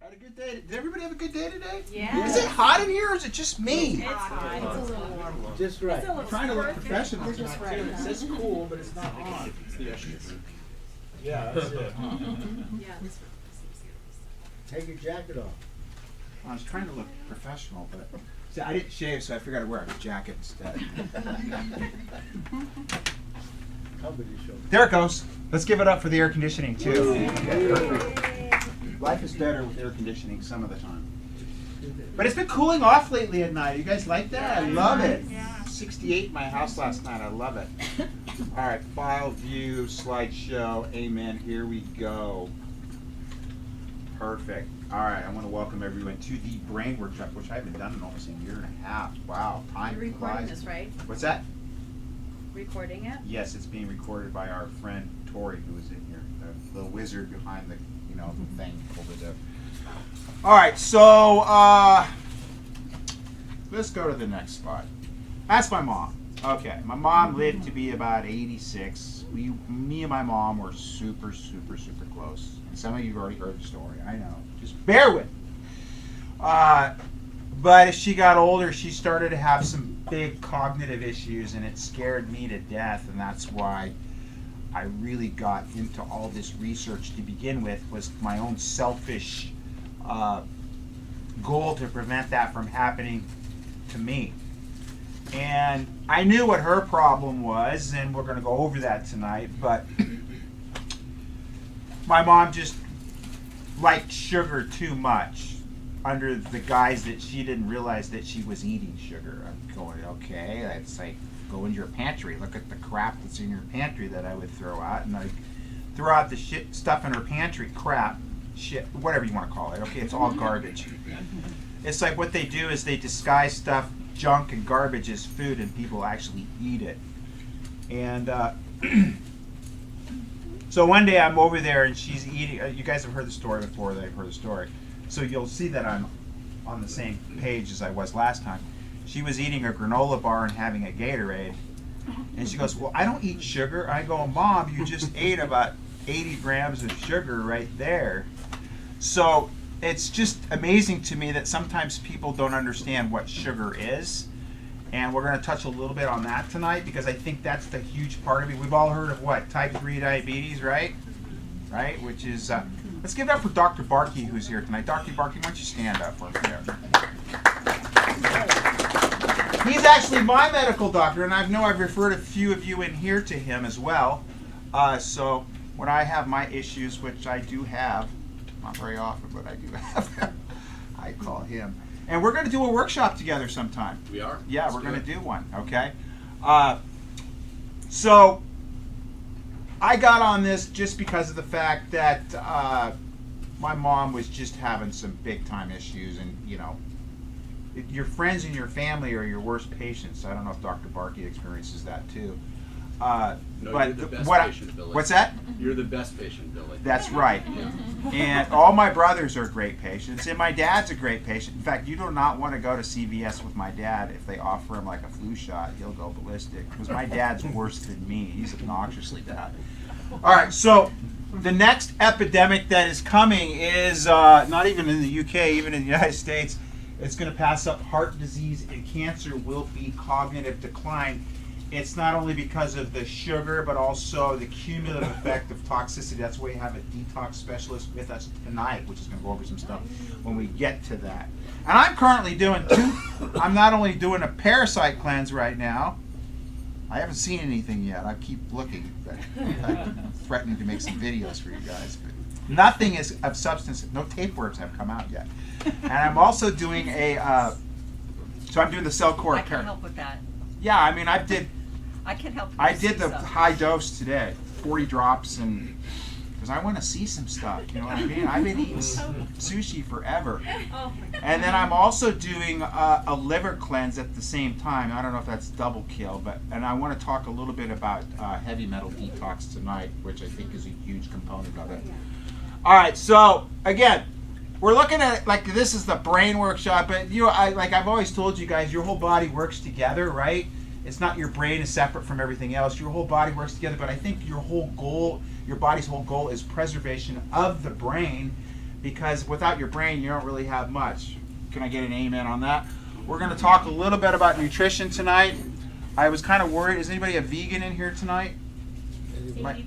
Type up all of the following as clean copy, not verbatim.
Had a good day. Did everybody have a good day today? Yeah. Is it hot in here or is it just me? It's hot. It's a little warm. Just right. It's a little I'm trying to look perfect. professional Just tonight right. too. It says cool, but it's not on. Yeah, that's it. Take your jacket off. I was trying to look professional, but see, I didn't shave, so I figured I'd wear a jacket instead. Cover your shoulder. There it goes. Let's give it up for the air conditioning too. Okay, perfect. Life is better with air conditioning some of the time. But it's been cooling off lately at night. You guys like that? I love it. Yeah. 68 in my house last night. I love it. All right, file view, slideshow. Amen. Here we go. Perfect. All right, I want to welcome everyone to the brain workshop, which I haven't done in almost a year and a half. Wow, time You're recording flies. this, right? What's that? Recording it? Yes, it's being recorded by our friend Tori, who is in here, the wizard behind the, the thing over there. All right, so let's go to the next slide. That's my mom. Okay, my mom lived to be about 86. Me and my mom were super, super, super close. And some of you have already heard the story. I know. Just bear with me. But as she got older, she started to have some big cognitive issues, and it scared me to death. And that's why I really got into all this research to begin with, was my own selfish goal to prevent that from happening to me. And I knew what her problem was, and we're going to go over that tonight, but my mom just liked sugar too much under the guise that she didn't realize that she was eating sugar. I'm going, okay, that's like, go into your pantry, look at the crap that's in your pantry that I would throw out, and I throw out the shit stuff in her pantry, crap, shit, whatever you want to call it, okay, it's all garbage. It's like what they do is they disguise stuff, junk and garbage as food, and people actually eat it. And so one day I'm over there and she's eating, you guys have heard the story before, they've heard the story. So you'll see that I'm on the same page as I was last time. She was eating a granola bar and having a Gatorade. And she goes, well, I don't eat sugar. I go, Mom, you just ate about 80 grams of sugar right there. So it's just amazing to me that sometimes people don't understand what sugar is. And we're going to touch a little bit on that tonight because I think that's the huge part of it. We've all heard of what? Type 3 diabetes, right? Right? Which is, let's give it up for Dr. Barkey, who's here tonight. Dr. Barkey, why don't you stand up for me? He's actually my medical doctor, and I know I've referred a few of you in here to him as well. So when I have my issues, which I do have, not very often, but I do have them, I call him. And we're going to do a workshop together sometime. We are? Yeah, we're going to do one, okay? So I got on this just because of the fact that my mom was just having some big time issues, and your friends and your family are your worst patients. I don't know if Dr. Barkey experiences that too. No, but you're the best what patient, Billy. what's that? You're the best patient, Billy. That's right. Yeah. And all my brothers are great patients, and my dad's a great patient. In fact, you do not want to go to CVS with my dad. If they offer him like a flu shot, he'll go ballistic, because my dad's worse than me. He's obnoxiously bad. All right, so the next epidemic that is coming is not even in the UK, even in the United States. It's going to pass up heart disease, and cancer will be cognitive decline. It's not only because of the sugar, but also the cumulative effect of toxicity. That's why we have a detox specialist with us tonight, which is going to go over some stuff when we get to that. And I'm currently doing I'm not only doing a parasite cleanse right now. I haven't seen anything yet. I keep looking, but I'm threatening to make some videos for you guys. But nothing is of substance. No tapeworms have come out yet. And I'm also doing so I'm doing the cell core. I can help with that. Yeah, I mean, I can help. I did the high dose today, 40 drops, and because I want to see some stuff, you know what I mean? I've been eating sushi forever. And then I'm also doing a liver cleanse at the same time. I don't know if that's double kill, and I want to talk a little bit about heavy metal detox tonight, which I think is a huge component of it. All right, so again, we're looking at it like this is the brain workshop, but like I've always told you guys, your whole body works together, right? It's not your brain is separate from everything else. Your whole body works together, but I think your body's whole goal is preservation of the brain, because without your brain, you don't really have much. Can I get an amen on that? We're going to talk a little bit about nutrition tonight. I was kind of worried. Is anybody a vegan in here tonight? 80%.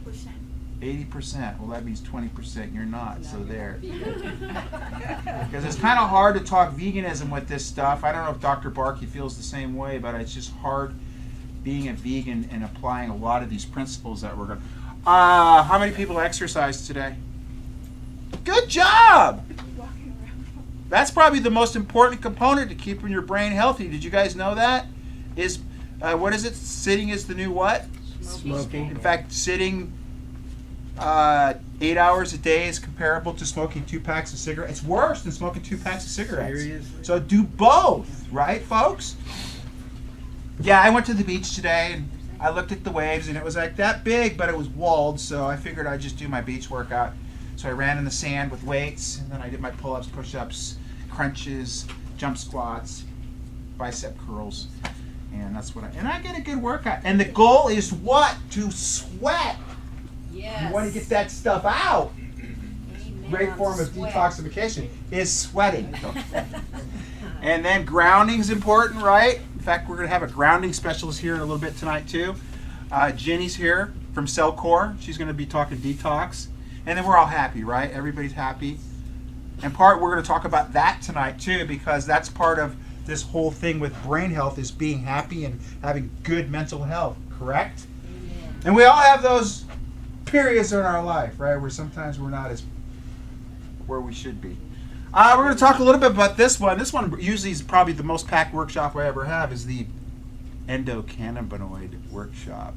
80%. Well, that means 20% you're not. So there. Because it's kind of hard to talk veganism with this stuff. I don't know if Dr. Barkey feels the same way, but it's just hard being a vegan and applying a lot of these principles that we're going to. How many people exercise today? Good job! That's probably the most important component to keeping your brain healthy. Did you guys know that? Is what is it? Sitting is the new what? Smoking. In fact, sitting 8 hours a day is comparable to smoking 2 packs of cigarettes. It's worse than smoking 2 packs of cigarettes. Seriously? So do both, right, folks? Yeah, I went to the beach today and I looked at the waves and it was like that big, but it was walled, so I figured I'd just do my beach workout. So I ran in the sand with weights, and then I did my pull-ups, push-ups, crunches, jump squats, bicep curls, and that's what I get a good workout. And the goal is what? To sweat. Yes. You want to get that stuff out. Amen. Great form of Sweat. detoxification is sweating. And then grounding is important, right? In fact, we're going to have a grounding specialist here in a little bit tonight too. Jenny's here from Cellcore. She's going to be talking detox. And then we're all happy, right? Everybody's happy. And we're going to talk about that tonight too, because that's part of this whole thing with brain health is being happy and having good mental health, correct? Amen. And we all have those periods in our life, right, where sometimes we're not as where we should be. We're going to talk a little bit about this one. This one usually is probably the most packed workshop I ever have, is the endocannabinoid workshop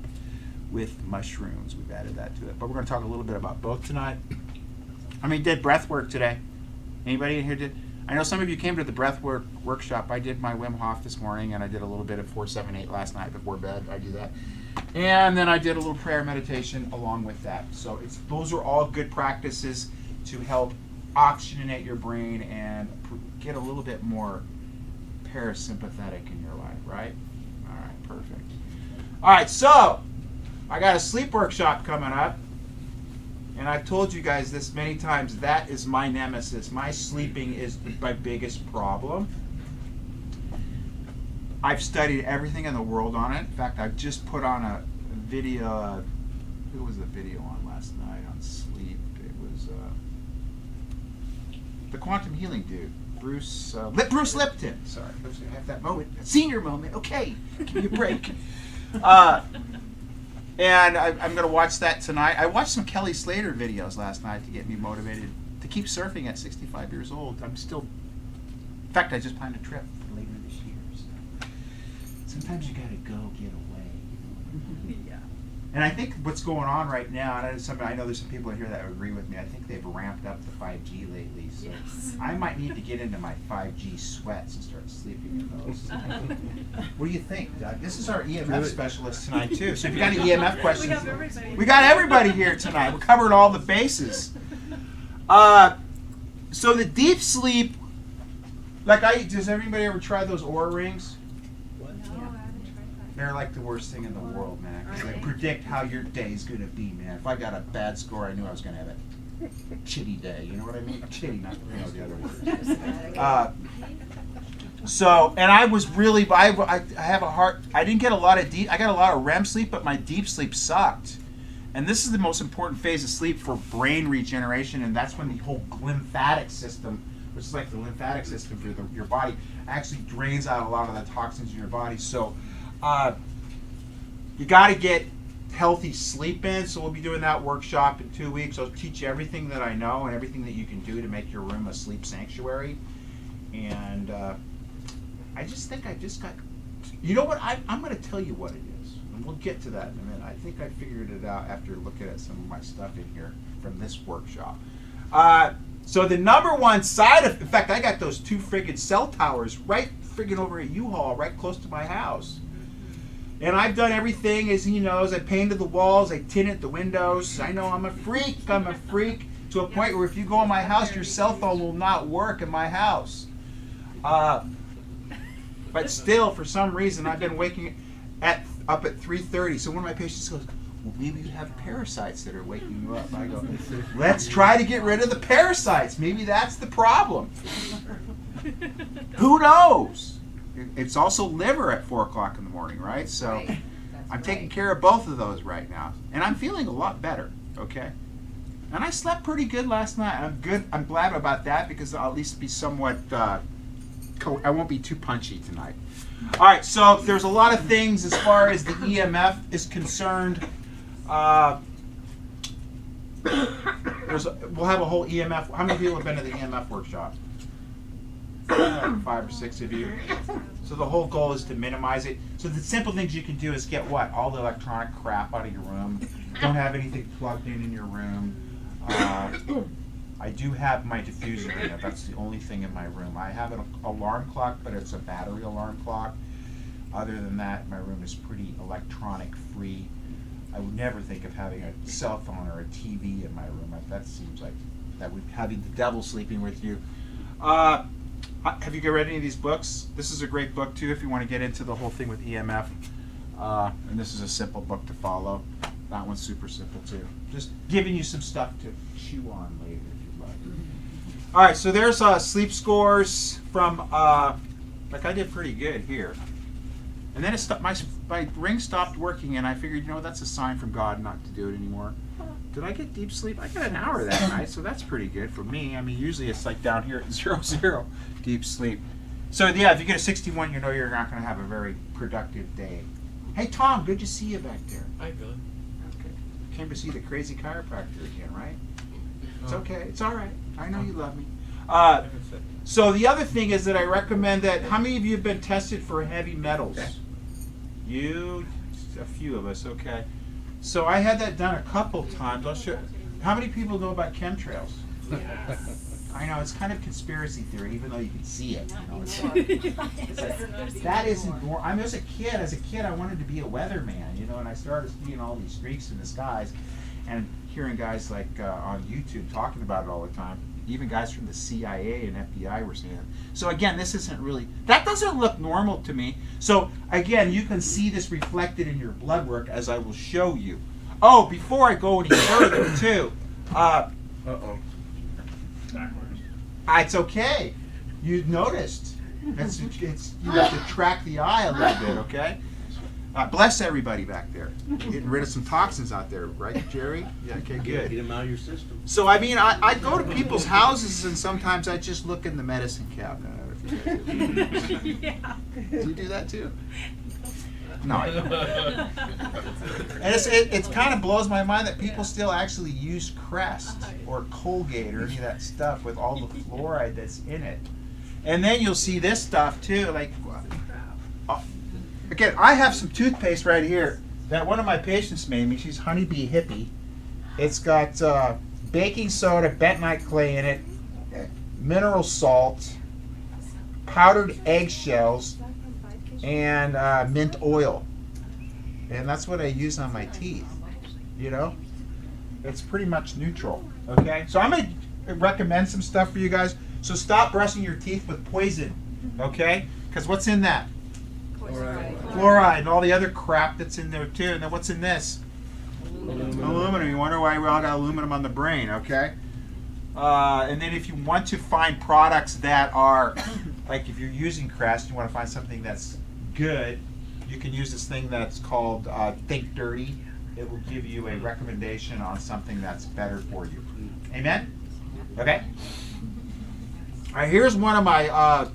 with mushrooms. We've added that to it. But we're going to talk a little bit about both tonight. I mean, did breath work today? Anybody in here did? I know some of you came to the breath work workshop. I did my Wim Hof this morning, and I did a little bit of 4-7-8 last night before bed. I do that. And then I did a little prayer meditation along with that. So those are all good practices to help oxygenate your brain and get a little bit more parasympathetic in your life, right? All right, perfect. All right, so I got a sleep workshop coming up, and I've told you guys this many times. That is my nemesis. My sleeping is my biggest problem. I've studied everything in the world on it. In fact, I've just put on a video. Who was the video on last night on sleep? It was the quantum healing dude, Bruce Lipton. Sorry, I was gonna have that moment, a senior moment. Okay, give me a break. And I'm going to watch that tonight. I watched some Kelly Slater videos last night to get me motivated to keep surfing at 65 years old. I'm still, in fact, I just planned a trip for later this year. So sometimes you got to go get away. Yeah. And I think what's going on right now, and I know there's some people in here that agree with me, I think they've ramped up the 5G lately. So Yes. I might need to get into my 5G sweats and start sleeping in those. What do you think, Doug? This is our EMF specialist tonight, too. So if you got any EMF questions, We have everybody. we got everybody here tonight. We're covering all the bases. So the deep sleep, does everybody ever try those Oura rings? What? No, I haven't tried that. They're like the worst thing in the world, man. 'Cause they predict how your day's gonna be, man. If I got a bad score, I knew I was gonna have a chitty day. You know what I mean? Chitty, not the other word. And I was really, I have a heart. I didn't get a lot of deep. I got a lot of REM sleep, but my deep sleep sucked. And this is the most important phase of sleep for brain regeneration, and that's when the whole lymphatic system, which is like the lymphatic system for your body, actually drains out a lot of the toxins in your body. So you got to get healthy sleep in. So we'll be doing that workshop in 2 weeks. I'll teach you everything that I know and everything that you can do to make your room a sleep sanctuary. And I just think I just got, you know what, I'm going to tell you what it is. And we'll get to that in a minute. I think I figured it out after looking at some of my stuff in here from this workshop. So the number one side of, in fact, I got those 2 friggin' cell towers right friggin' over at U-Haul, right close to my house. And I've done everything, as he knows. I painted the walls, I tinted the windows. I know I'm a freak to a point where if you go in my house, your cell phone will not work in my house. But still, for some reason, I've been waking up at 3:30. So one of my patients goes, well, maybe you have parasites that are waking you up. I go, let's try to get rid of the parasites. Maybe that's the problem. Who knows? It's also liver at 4 o'clock in the morning, right? So Right. That's I'm taking right. care of both of those right now. And I'm feeling a lot better, okay? And I slept pretty good last night. I'm good. I'm glad about that because I'll at least be somewhat, I won't be too punchy tonight. All right, so there's a lot of things as far as the EMF is concerned. We'll have a whole EMF. How many people have been to the EMF workshop? 5 or 6 of you. So the whole goal is to minimize it. So the simple things you can do is get what? All the electronic crap out of your room. Don't have anything plugged in your room. I do have my diffuser in there. That's the only thing in my room. I have an alarm clock, but it's a battery alarm clock. Other than that, my room is pretty electronic free. I would never think of having a cell phone or a TV in my room. That seems like that would having the devil sleeping with you. Have you read any of these books? This is a great book too if you want to get into the whole thing with EMF. And this is a simple book to follow. That one's super simple too. Just giving you some stuff to chew on later if you'd like. All right, so there's sleep scores from, like I did pretty good here. And then it stopped, my ring stopped working and I figured, that's a sign from God not to do it anymore. Did I get deep sleep? I got an hour that night, so that's pretty good for me. I mean, usually it's like down here at 0, deep sleep. So yeah, if you get a 61, you're not going to have a very productive day. Hey Tom, good to see you back there. Hi, Billy. Okay. Came to see the crazy chiropractor again, right? It's okay. It's all right. I know you love me. So the other thing is that I recommend that. How many of you have been tested for heavy metals? Okay. You, a few of us. Okay. So I had that done a couple times. I'll show. How many people know about chemtrails? I know it's kind of conspiracy theory, even though you can see it. That isn't. I mean, as a kid, I wanted to be a weatherman, and I started seeing all these streaks in the skies, and hearing guys like on YouTube talking about it all the time. Even guys from the CIA and FBI were saying it. So again, this isn't really. That doesn't look normal to me. So again, you can see this reflected in your blood work, as I will show you. Oh, before I go any further, too. Uh-oh. Backwards. It's okay. You noticed. You have to track the eye a little bit, okay? Bless everybody back there. Getting rid of some toxins out there, right, Jerry? Yeah, okay, Get good. them out of your system. So, I mean, I go to people's houses and sometimes I just look in the medicine cabinet. Yeah. Do you do that too? No, I don't. And it kind of blows my mind that people still actually use Crest or Colgate or any of that stuff with all the fluoride that's in it. And then you'll see this stuff too, like, again, I have some toothpaste right here that one of my patients made me. She's Honeybee Hippie. It's got baking soda, bentonite clay in it, mineral salt, powdered eggshells, and mint oil. And that's what I use on my teeth. It's pretty much neutral. Okay? So I'm going to recommend some stuff for you guys. So stop brushing your teeth with poison. Okay? Because what's in that? Fluoride and all the other crap that's in there too. And then what's in this? Aluminum. You wonder why we all got aluminum on the brain, okay? And then if you want to find products that are, like if you're using Crest, you want to find something that's good, you can use this thing that's called Think Dirty. It will give you a recommendation on something that's better for you. Amen? Okay? All right, here's one of my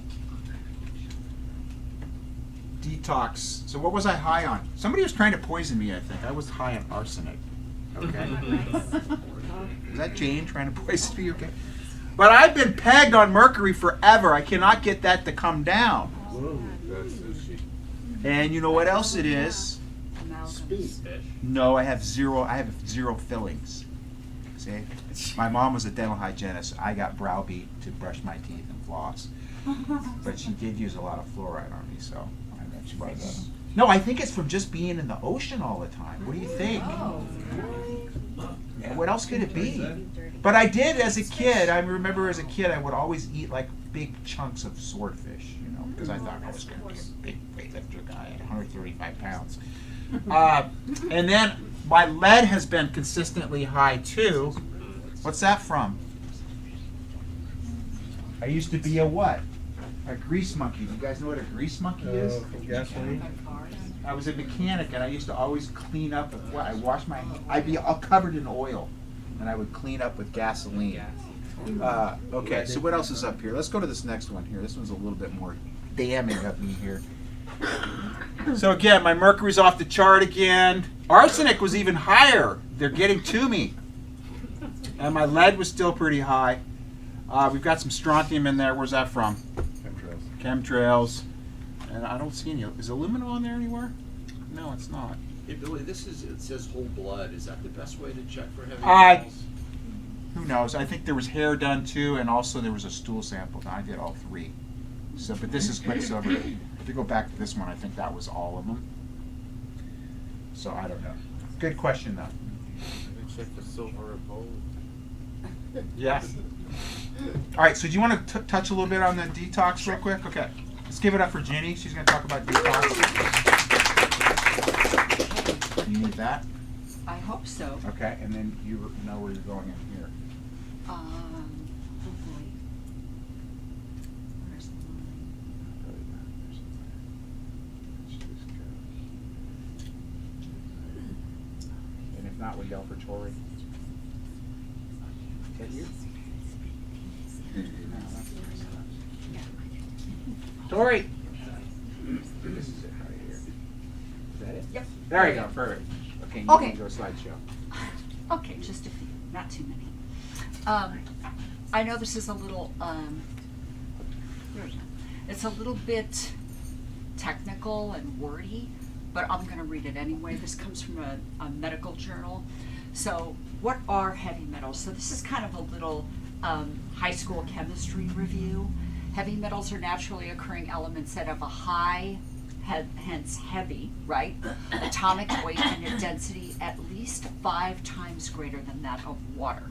detox. So what was I high on? Somebody was trying to poison me, I think. I was high on arsenic. Okay. Is that Jane trying to poison me? Okay. But I've been pegged on mercury forever. I cannot get that to come down. Whoa. That's sushi. And you know what else it is? Speed. Fish. No, I have zero fillings. See? My mom was a dental hygienist. I got browbeat to brush my teeth and floss. But she did use a lot of fluoride on me, so I bet she was. No, I think it's from just being in the ocean all the time. What do you think? Yeah, what else could it be? But I did as a kid. I remember as a kid, I would always eat like big chunks of swordfish, because I thought I was going to be a big weightlifter guy at 135 pounds. And then My lead has been consistently high too. What's that from? I used to be a what? A grease monkey. Do you guys know what a grease monkey is? Gasoline. I was a mechanic and I used to always clean up with what? I washed my I'd be all covered in oil and I would clean up with gasoline. Okay, so what else is up here? Let's go to this next one here. This one's a little bit more damning of me here. So again, my mercury's off the chart again. Arsenic was even higher. They're getting to me. And my lead was still pretty high. We've got some strontium in there. Where's that from? Chemtrails. And I don't see any. Is aluminum on there anywhere? No, it's not. Hey Billy, it says whole blood. Is that the best way to check for heavy I- metals? Who knows? I think there was hair done too, and also there was a stool sample done. I did all three. So, but this is quicksilver. If you go back to this one, I think that was all of them. So I don't know. Good question though. Check the silver or gold. Yes. All right. So do you want to touch a little bit on the detox real quick? Okay. Let's give it up for Ginny. She's going to talk about detox. You need that? I hope so. Okay. And then you know where you're going in here. Oh boy. Where's the line? And if not, we'll yell for Tori. Is that you? Tori! This is it right here. Is that it? Yep. There you go, perfect. Okay, you Okay. can go slideshow. Okay, just a few, not too many. I know this is a little, here we go. It's a little bit technical and wordy, but I'm going to read it anyway. This comes from a medical journal. So, what are heavy metals? So, this is kind of a little high school chemistry review. Heavy metals are naturally occurring elements that have a high, hence heavy, right? Atomic weight and a density at least 5 times greater than that of water.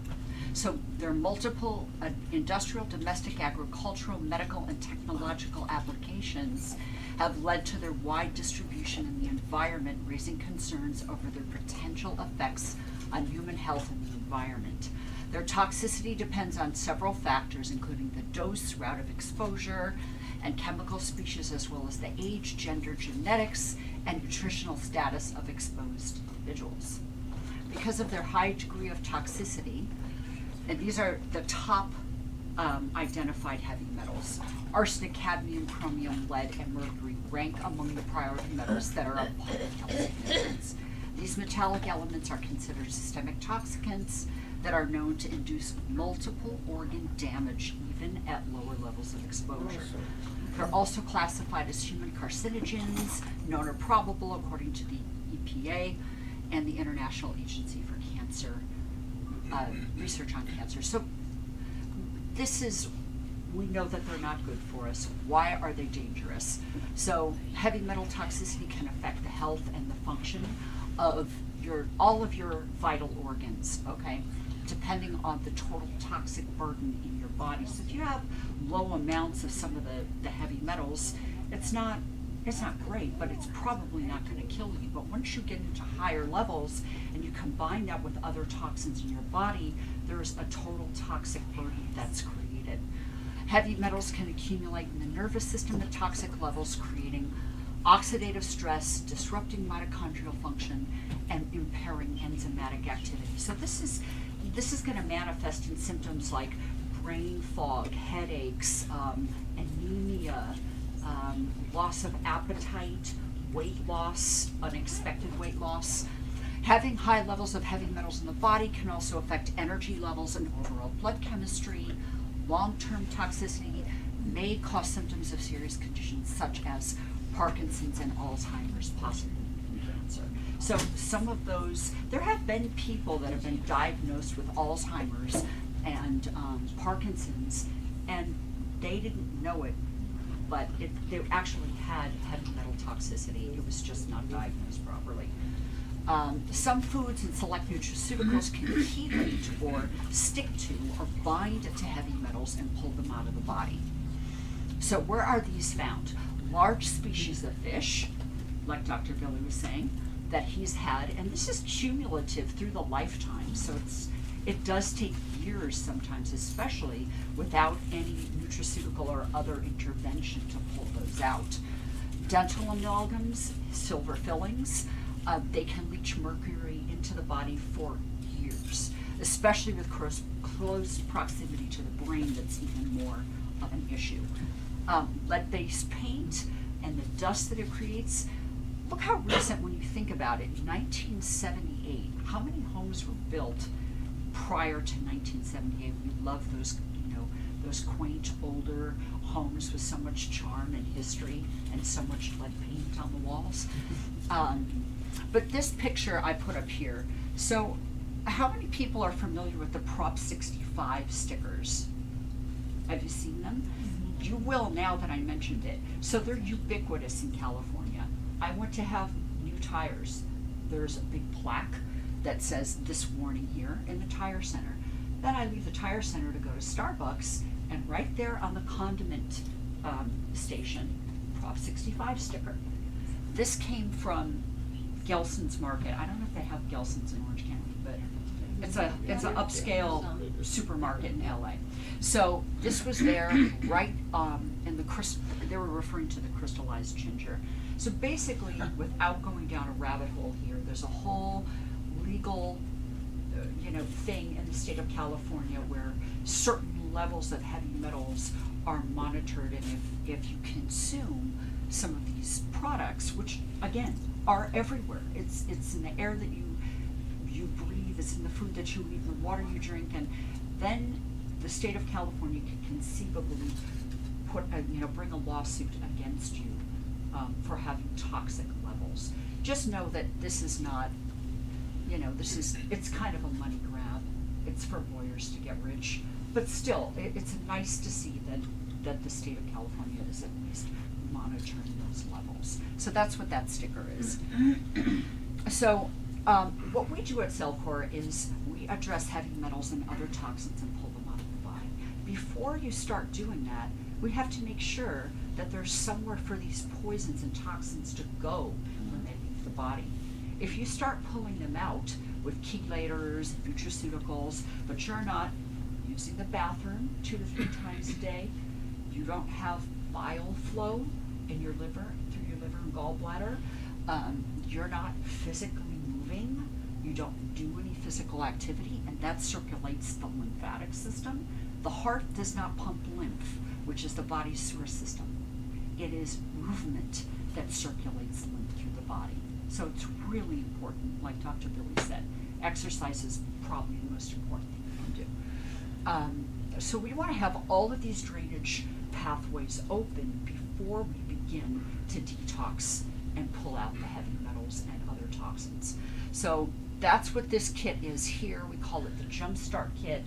So their multiple industrial, domestic, agricultural, medical, and technological applications have led to their wide distribution in the environment, raising concerns over their potential effects on human health and the environment. Their toxicity depends on several factors, including the dose, route of exposure, and chemical species, as well as the age, gender, genetics, and nutritional status of exposed individuals. Because of their high degree of toxicity, and these are the top identified heavy metals: arsenic, cadmium, chromium, lead, and mercury rank among the priority metals that are of public health significance. These metallic elements are considered systemic toxicants that are known to induce multiple organ damage even at lower levels of exposure. They're also classified as human carcinogens, known or probable according to the EPA and the International Agency for Cancer, Research on Cancer. So this is, we know that they're not good for us. Why are they dangerous? So heavy metal toxicity can affect the health and the function of all of your vital organs, okay? Depending on the total toxic burden in your body. So if you have low amounts of some of the heavy metals, it's not great, but it's probably not going to kill you. But once you get into higher levels and you combine that with other toxins in your body, there's a total toxic burden that's created. Heavy metals can accumulate in the nervous system at toxic levels, creating oxidative stress, disrupting mitochondrial function, and impairing enzymatic activity. So this is going to manifest in symptoms like brain fog, headaches, anemia, loss of appetite, weight loss, unexpected weight loss. Having high levels of heavy metals in the body can also affect energy levels and overall blood chemistry. Long-term toxicity may cause symptoms of serious conditions such as Parkinson's and Alzheimer's, possibly cancer. So some of those, there have been people that have been diagnosed with Alzheimer's and Parkinson's, and they didn't know it, but they actually had heavy metal toxicity. It was just not diagnosed properly. Some foods and select nutraceuticals can chelate or stick to or bind to heavy metals and pull them out of the body. So where are these found? Large species of fish, like Dr. Billy was saying, that he's had, and this is cumulative through the lifetime, so it does take years sometimes, especially without any nutraceutical or other intervention to pull those out. Dental amalgams, silver fillings, they can leach mercury into the body for years, especially with close proximity to the brain. That's even more of an issue. Lead-based paint and the dust that it creates. Look how recent when you think about it. 1978. How many homes were built prior to 1978? We love those, those quaint older homes with so much charm and history and so much lead paint on the walls. But this picture I put up here. So, how many people are familiar with the Prop 65 stickers? Have you seen them? You will now that I mentioned it. So they're ubiquitous in California. I went to have new tires. There's a big plaque that says this warning here in the tire center. Then I leave the tire center to go to Starbucks, and right there on the condiment station, Prop 65 sticker. This came from Gelson's Market. I don't know if they have Gelson's in Orange County, but it's an upscale supermarket in LA. So this was there right in the they were referring to the crystallized ginger. So basically, without going down a rabbit hole here, there's a whole legal thing in the state of California where certain levels of heavy metals are monitored, and if you consume some of these products, which again are everywhere, it's in the air that you breathe, it's in the food that you eat, in the water you drink, and then the state of California could conceivably bring a lawsuit against you for having toxic levels. Just know that this is not, it's kind of a money grab. It's for lawyers to get rich, but still, it's nice to see that the state of California is at least monitoring those levels. So that's what that sticker is. So what we do at Cellcore is we address heavy metals and other toxins and pull them out of the body. Before you start doing that, we have to make sure that there's somewhere for these poisons and toxins to go when they leave the body. If you start pulling them out with chelators and nutraceuticals, but you're not using the bathroom 2 to 3 times a day, you don't have bile flow in your liver, through your liver and gallbladder, you're not physically moving, you don't do any physical activity, and that circulates the lymphatic system. The heart does not pump lymph, which is the body's sewer system. It is movement that circulates lymph through the body. So it's really important, like Dr. Billy said, exercise is probably the most important thing you can do. So we want to have all of these drainage pathways open before we begin to detox and pull out the heavy metals and other toxins. So that's what this kit is here. We call it the Jumpstart Kit.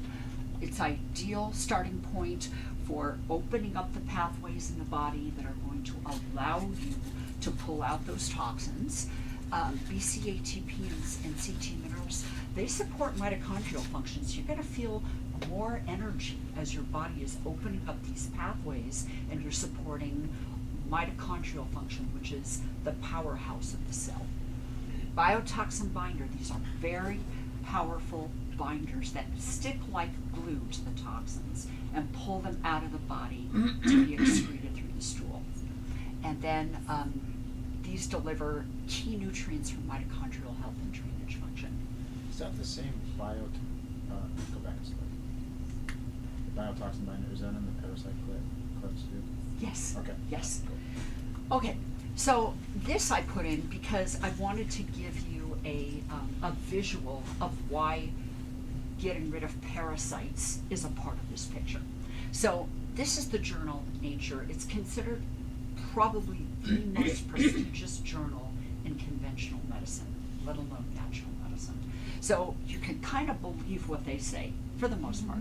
It's ideal starting point for opening up the pathways in the body that are going to allow you to pull out those toxins. BCATP and CT minerals, they support mitochondrial functions. You're going to feel more energy as your body is opening up these pathways and you're supporting mitochondrial function, which is the powerhouse of the cell. Biotoxin binder, these are very powerful binders that stick like glue to the toxins and pull them out of the body to be excreted through the stool. And then these deliver key nutrients for mitochondrial health and drainage function. Is that the same go back a slide. The biotoxin binder, is that in the parasite clips too? Yes. Okay. Yes. Okay. So this I put in because I wanted to give you a visual of why getting rid of parasites is a part of this picture. So this is the journal Nature. It's considered probably the most prestigious journal in conventional medicine, let alone natural medicine. So you can kind of believe what they say for the most part.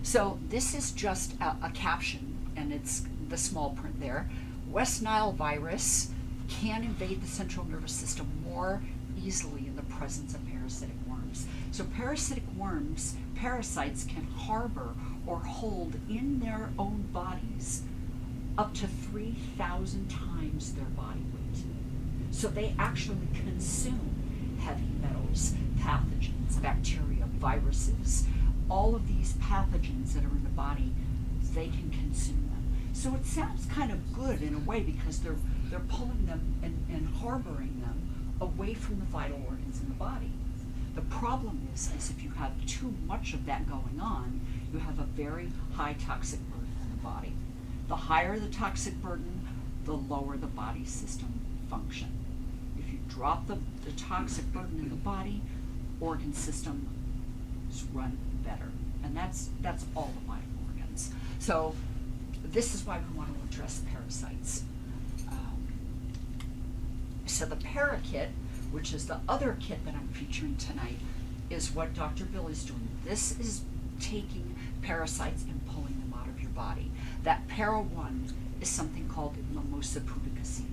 So this is just a caption, and it's the small print there. West Nile virus can invade the central nervous system more easily in the presence of parasitic worms. So parasitic worms, parasites can harbor or hold in their own bodies up to 3,000 times their body weight. So they actually consume heavy metals, pathogens, bacteria, viruses, all of these pathogens that are in the body, they can consume them. So it sounds kind of good in a way because they're pulling them and harboring them away from the vital organs in the body. The problem is if you have too much of that going on, you have a very high toxic burden in the body. The higher the toxic burden, the lower the body system function. If you drop the toxic burden in the body, organ systems run better. And that's all the vital organs. So this is why we want to address parasites. So the ParaKit, which is the other kit that I'm featuring tonight, is what Dr. Bill is doing. This is taking parasites and pulling them out of your body. That Para-1 is something called Mimosa pudica seed.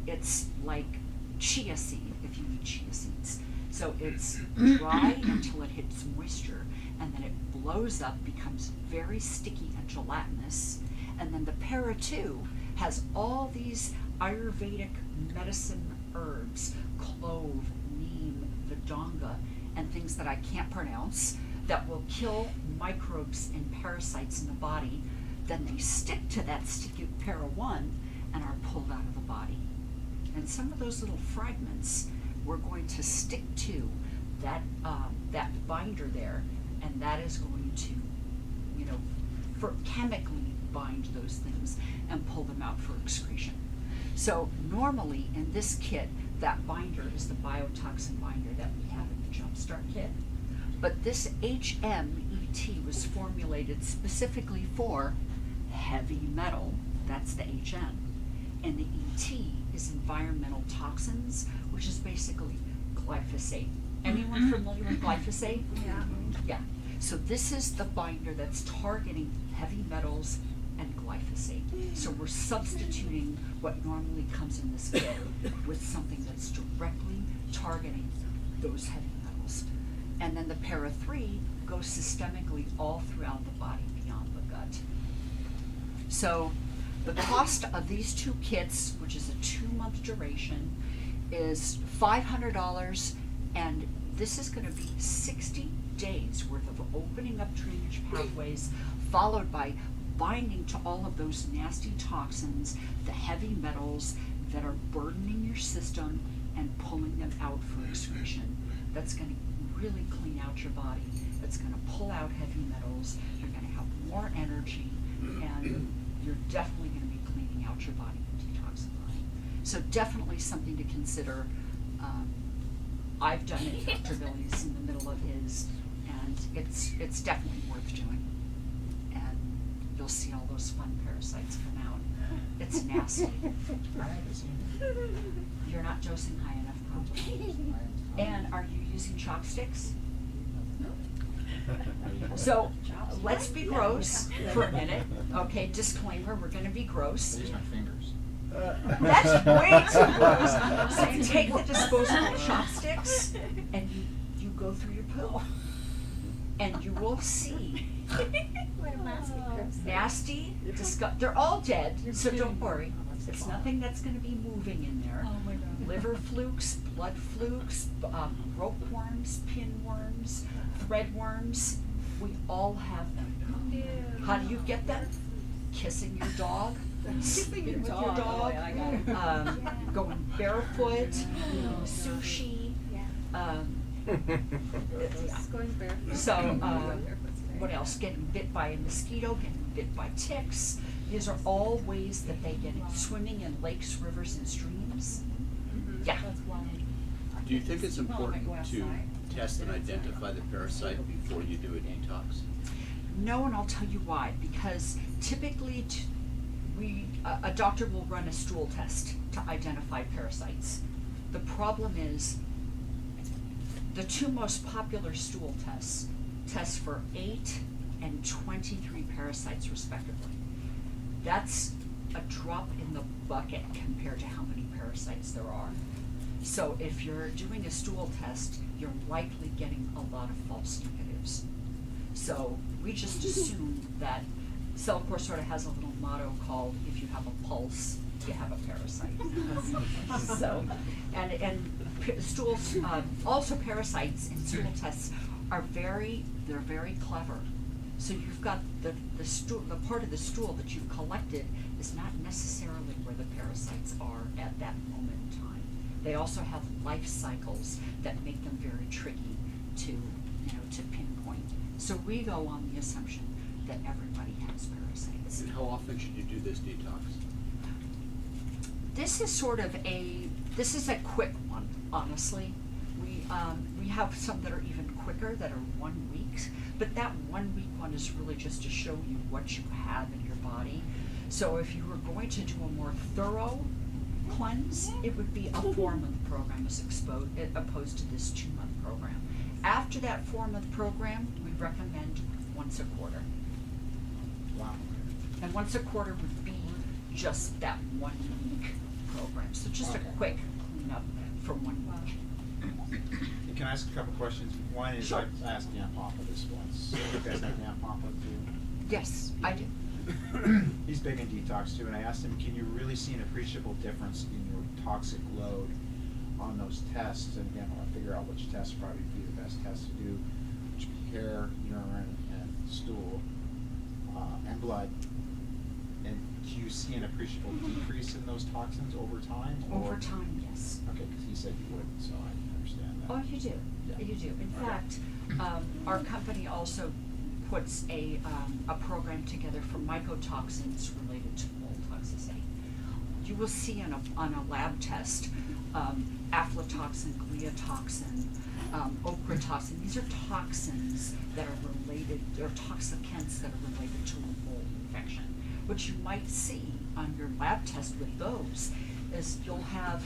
It's like chia seed if you eat chia seeds. So it's dry until it hits moisture, and then it blows up, becomes very sticky and gelatinous, and then the Para-2 has all these Ayurvedic medicine herbs, clove, neem, vidanga, and things that I can't pronounce, that will kill microbes and parasites in the body. Then they stick to that sticky Para-1 and are pulled out of the body. And some of those little fragments we're going to stick to that binder there, and that is going to, for chemically bind those things and pull them out for excretion. So normally in this kit, that binder is the biotoxin binder that we have in the Jumpstart kit. But this HMET was formulated specifically for heavy metal, that's the HM. And the ET is environmental toxins, which is basically glyphosate. Anyone familiar with glyphosate? Yeah. Yeah. So this is the binder that's targeting heavy metals and glyphosate. So we're substituting what normally comes in this kit with something that's directly targeting those heavy metals. And then the Para-3 goes systemically all throughout the body beyond the gut. So the cost of these two kits, which is a 2-month duration, is $500, and this is going to be 60 days worth of opening up drainage pathways, followed by binding to all of those nasty toxins, the heavy metals that are burdening your system and pulling them out for excretion. That's going to really clean out your body. It's going to pull out heavy metals. You're going to have more energy, and you're definitely going to be cleaning out your body and detoxifying. So definitely something to consider. I've done it. Dr. Billy's in the middle of his, and it's definitely worth doing. And you'll see all those fun parasites come out. It's nasty. I haven't seen it. You're not dosing high enough, probably. And are you using chopsticks? So let's be gross for a minute. Okay, disclaimer, we're gonna be gross. I use my fingers. That's way too gross. So you take the disposable chopsticks and you go through your poo. And you will see nasty, they're all dead, so don't worry. It's nothing that's gonna be moving in there. Oh my God. Liver flukes, blood flukes, rope worms, pinworms, thread worms, we all have them. Ew. How do you get them? Kissing your dog, sleeping with your dog, Oh, yeah, I got it. yeah. Going barefoot, eating sushi. Yeah. Just going barefoot. So, Barefoot's great. what else? Getting bit by a mosquito, getting bit by ticks. These are all ways that they get it. Swimming in lakes, rivers, and streams. Mhm. Yeah. That's wild. Do you think it's Well, I might important go to outside. test and identify the parasite before you do a detox? No, and I'll tell you why. Because typically, a doctor will run a stool test to identify parasites. The problem is, the two most popular stool tests test for 8 and 23 parasites respectively. That's a drop in the bucket compared to how many parasites there are. So if you're doing a stool test, you're likely getting a lot of false negatives. So we just assume that Cellcore sort of has a little motto called, if you have a pulse, you have a parasite. So, and stools, also parasites in stool tests are they're very clever. So you've got the stool, the part of the stool that you've collected is not necessarily where the parasites are at that moment in time. They also have life cycles that make them very tricky to pinpoint. So we go on the assumption that everybody has parasites. And how often should you do this detox? This is this is a quick one, honestly. We have some that are even quicker that are 1 week, but that 1 week one is really just to show you what you have in your body. So if you were going to do a more thorough cleanse, it would be a 4-month program as opposed to this 2-month program. After that 4-month program, we recommend once a quarter. Wow. And once a quarter would be just that 1 week program. So just a Okay. quick cleanup for 1 week. Can I ask a couple questions? One is, Sure. I asked Dan Papa this once. You guys know Dan Papa too? Yes, I do. He's big in detox too, and I asked him, can you really see an appreciable difference in your toxic load on those tests? And again, I want to figure out which tests probably be the best test to do, which would be hair, urine, and stool, and blood. And do you see an appreciable decrease in those toxins over time? Over time, yes. Okay, because he said you wouldn't, so I understand that. Oh, you do. Yeah. You do. In Okay. fact, our company also puts a program together for mycotoxins related to mold toxicity. You will see on a lab test aflatoxin, gliotoxin, ochratoxin. These are toxins that are related, or toxicants that are related to a mold infection. What you might see on your lab test with those is you'll have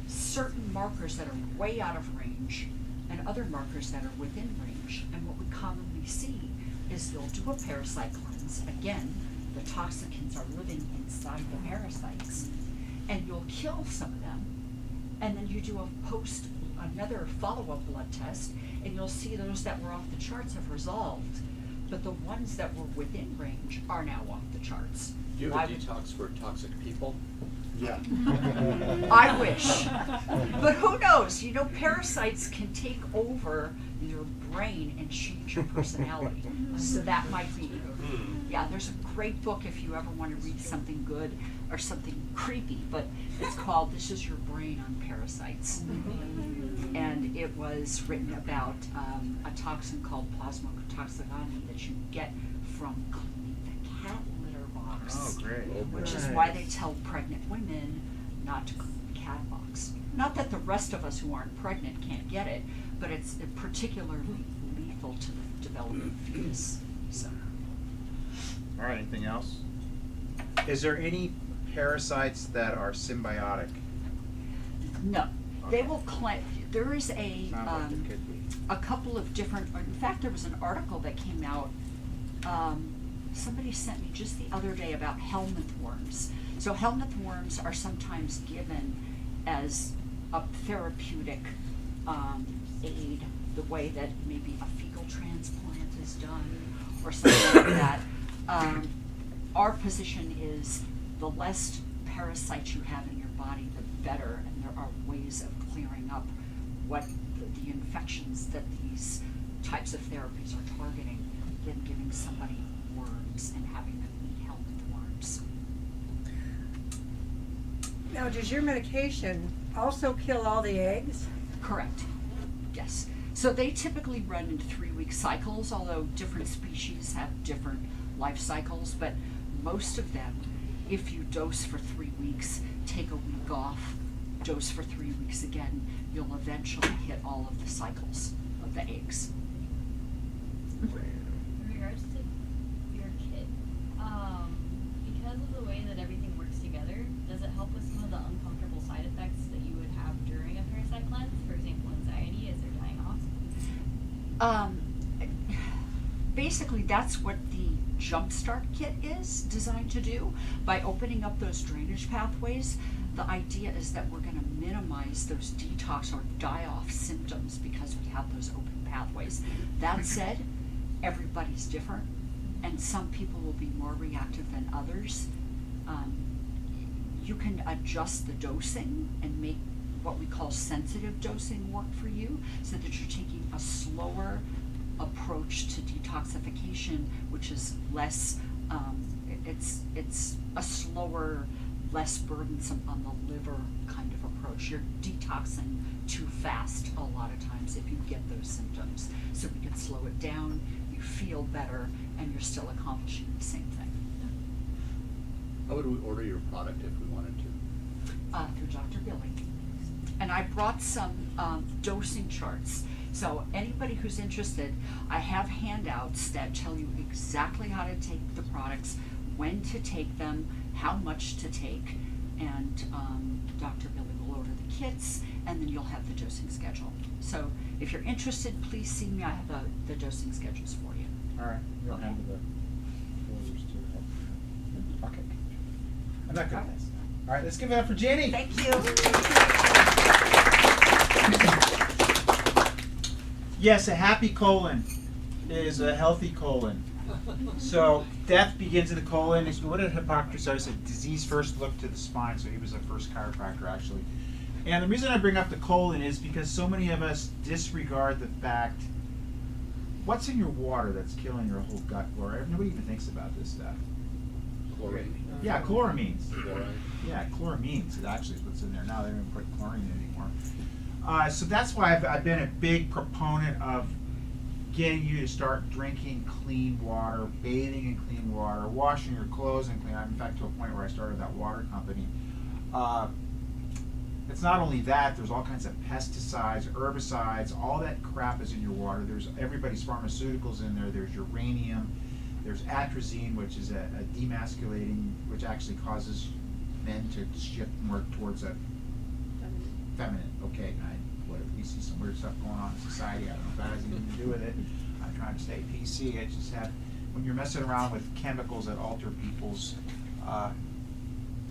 certain markers that are way out of range and other markers that are within range. And what we commonly see is you'll do a parasite cleanse. Again, the toxicants are living inside the parasites. And you'll kill some of them. And then you do another follow-up blood test, and you'll see those that were off the charts have resolved. But the ones that were within range are now off the charts. Do you Why have a would- detox for toxic people? Yeah. I wish. But who knows? You know, parasites can take over your brain and change your personality. So that might be. Yeah, there's a great book if you ever want to read something good or something creepy, but it's called This Is Your Brain on Parasites. And it was written about a toxin called plasmotoxicity that you get from cleaning the cat litter box. Oh, great. Which is why they tell pregnant women not to clean the cat box. Not that the rest of us who aren't pregnant can't get it, but it's particularly lethal to the developing fetus. So. All right, anything else? Is there any parasites that are symbiotic? No, they Okay. will cleanse. There is Sounds like there could be. a couple of different. In fact, there was an article that came out. Somebody sent me just the other day about helminth worms. So helminth worms are sometimes given as a therapeutic aid, the way that maybe a fecal transplant is done or something like that. Our position is the less parasites you have in your body, the better, and there are ways of clearing up what the infections that these types of therapies are targeting than giving somebody worms and having them eat helminth worms. Now, does your medication also kill all the eggs? Correct. Yes. So they typically run in 3-week cycles, although different species have different life cycles, but most of them, if you dose for 3 weeks, take a week off, dose for 3 weeks again, you'll eventually hit all of the cycles of the eggs. In regards to your kit, because of the way that everything works together, does it help with some of the uncomfortable side effects that you would have during a parasite cleanse? For example, anxiety as they're dying off? Basically, that's what the Jumpstart Kit is designed to do. By opening up those drainage pathways, the idea is that we're going to minimize those detox or die-off symptoms because we have those open pathways. That said, everybody's different, and some people will be more reactive than others. you can adjust the dosing and make what we call sensitive dosing work for you, so that you're taking a slower approach to detoxification, which is less, it's a slower, less burdensome on the liver kind of approach. You're detoxing too fast a lot of times if you get those symptoms. So we can slow it down, you feel better, and you're still accomplishing the same thing. How would we order your product if we wanted to? Through Dr. Billy. And I brought some dosing charts. So anybody who's interested, I have handouts that tell you exactly how to take the products, when to take them, how much to take, and Dr. Billy will order the kits, and then you'll have the dosing schedule. So if you're interested, please see me. I have the dosing schedules for you. All right, you'll Okay. handle the orders too. Okay. I'm not good at this. All right, let's give it up for Jenny. Thank you. Yes, a happy colon is a healthy colon. So death begins in the colon. What did Hippocrates say? He said disease first looked to the spine. So he was the first chiropractor, actually. And the reason I bring up the colon is because so many of us disregard the fact, what's in your water that's killing your whole gut flora? Nobody even thinks about this stuff. Chlorine. Yeah, chloramines. Fluoride. Yeah, chloramines. It actually is what's in there. Now they don't even put chlorine anymore. So that's why I've been a big proponent of getting you to start drinking clean water, bathing in clean water, washing your clothes in clean water. In fact, to a point where I started that water company. It's not only that, there's all kinds of pesticides, herbicides, all that crap is in your water. There's everybody's pharmaceuticals in there. There's uranium. There's atrazine, which is a demasculating, which actually causes men to shift more towards a feminine. Okay, we see some weird stuff going on in society. I don't know if that has anything to do with it. I'm trying to stay PC. I just have, when you're messing around with chemicals that alter people's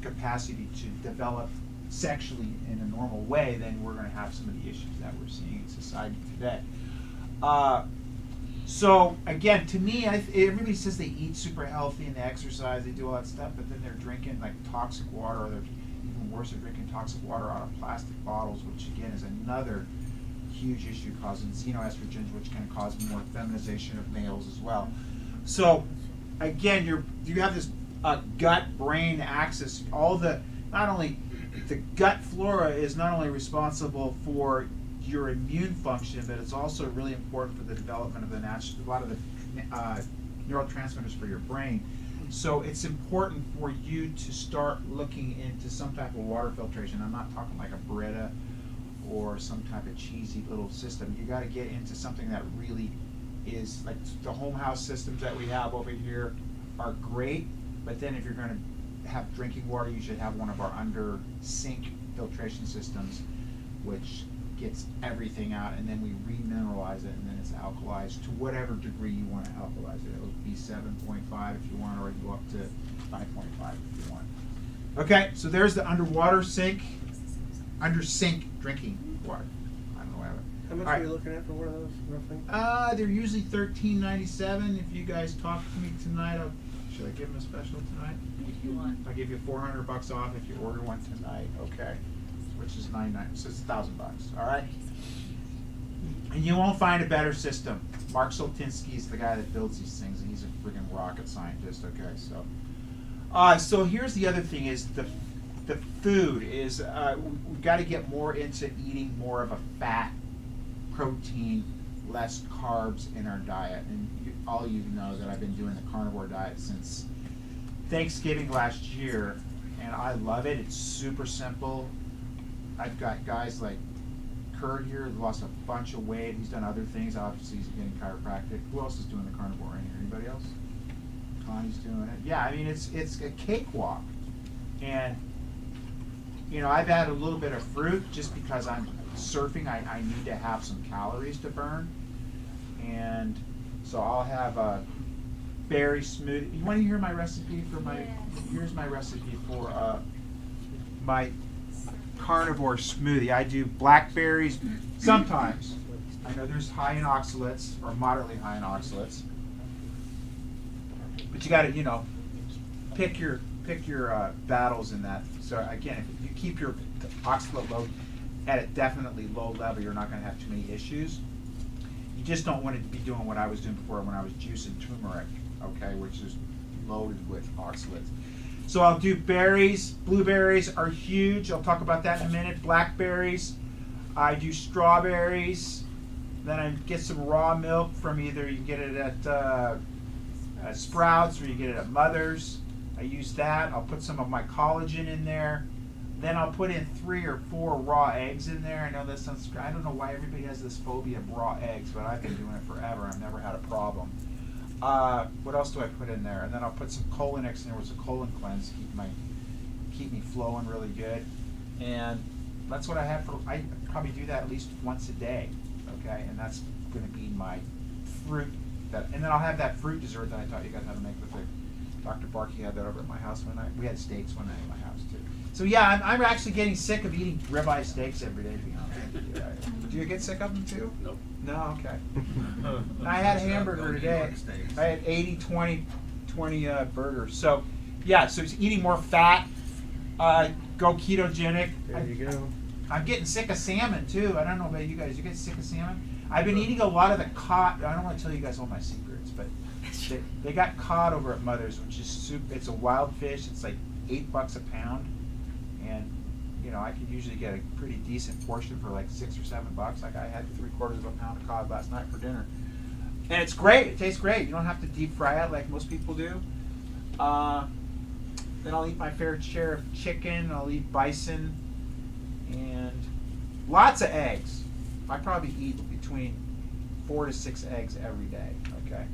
capacity to develop sexually in a normal way, then we're going to have some of the issues that we're seeing in society today. So again, to me, everybody says they eat super healthy and they exercise, they do all that stuff, but then they're drinking like toxic water, or they're even worse, they're drinking toxic water out of plastic bottles, which again is another huge issue, causing xenoestrogens, which can cause more feminization of males as well. So again, you have this gut-brain axis. Not only the gut flora is not only responsible for your immune function, but it's also really important for the development of a lot of the neurotransmitters for your brain. So it's important for you to start looking into some type of water filtration. I'm not talking like a Brita or some type of cheesy little system. You got to get into something that really is like the home house systems that we have over here are great, but then if you're going to have drinking water, you should have one of our under sink filtration systems, which gets everything out, and then we remineralize it, and then it's alkalized to whatever degree you want to alkalize it. It'll be 7.5 if you want, or you go up to 5.5 if you want. Okay, so there's the under sink drinking water. I don't know what. How much All right. are you looking at for one of those, roughly? They're usually $13.97. If you guys talk to me tonight, should I give them a special tonight? If you want. I'll give you $400 off if you order one tonight. Okay, which is $9.99, so it's $1,000. All right. And you won't find a better system. Mark Soltinsky is the guy that builds these things, and he's a freaking rocket scientist. Okay, so here's the other thing: is the food is we've got to get more into eating more of a fat, protein, less carbs in our diet. And all you know that I've been doing the carnivore diet since Thanksgiving last year, and I love it. It's super simple. I've got guys like Kurt here who lost a bunch of weight. He's done other things. Obviously, he's getting chiropractic. Who else is doing the carnivore in here? Anybody else? Connie's doing it. Yeah, I mean, it's a cakewalk. And, I've added a little bit of fruit just because I'm surfing. I need to have some calories to burn. And so I'll have a berry smoothie. You want to hear my recipe for my, Yes. Here's my recipe for my carnivore smoothie. I do blackberries sometimes. I know there's high in oxalates or moderately high in oxalates, but you got to pick pick your battles in that. So again, if you keep your oxalate load at a definitely low level, you're not going to have too many issues. You just don't want to be doing what I was doing before when I was juicing turmeric, okay, which is loaded with oxalates. So I'll do berries. Blueberries are huge. I'll talk about that in a minute. Blackberries. I do strawberries. Then I get some raw milk from either you can get it at Sprouts or you get it at Mother's. I use that. I'll put some of my collagen in there. Then I'll put in 3 or 4 raw eggs in there. I know that sounds, I don't know why everybody has this phobia of raw eggs, but I've been doing it forever. I've never had a problem. What else do I put in there? And then I'll put some Colonix in there, which is a colon cleanse, keep me flowing really good. And that's what I have for. I probably do that at least once a day, okay? And that's going to be my fruit. And then I'll have that fruit dessert that I taught you guys how to make with Dr. Barkey had that over at my house one night. We had steaks one night at my house too. So yeah, I'm actually getting sick of eating ribeye steaks every day. To be honest with you. Do you get sick of them too? Nope. No, okay. I had a hamburger today. I had 80, 20 burgers. So yeah, so it's eating more fat. Go ketogenic. There you go. I'm getting sick of salmon too. I don't know about you guys. You get sick of salmon? I've been eating a lot of the cod. I don't want to tell you guys all my secrets, but they got cod over at Mother's, which is soup. It's a wild fish. It's like $8 a pound, and you know I could usually get a pretty decent portion for like $6 or $7. Like I had 3/4 of a pound of cod last night for dinner, and it's great. It tastes great. You don't have to deep fry it like most people do. Then I'll eat my fair share of chicken. I'll eat bison, and lots of eggs. I probably eat between 4 to 6 eggs every day. Okay.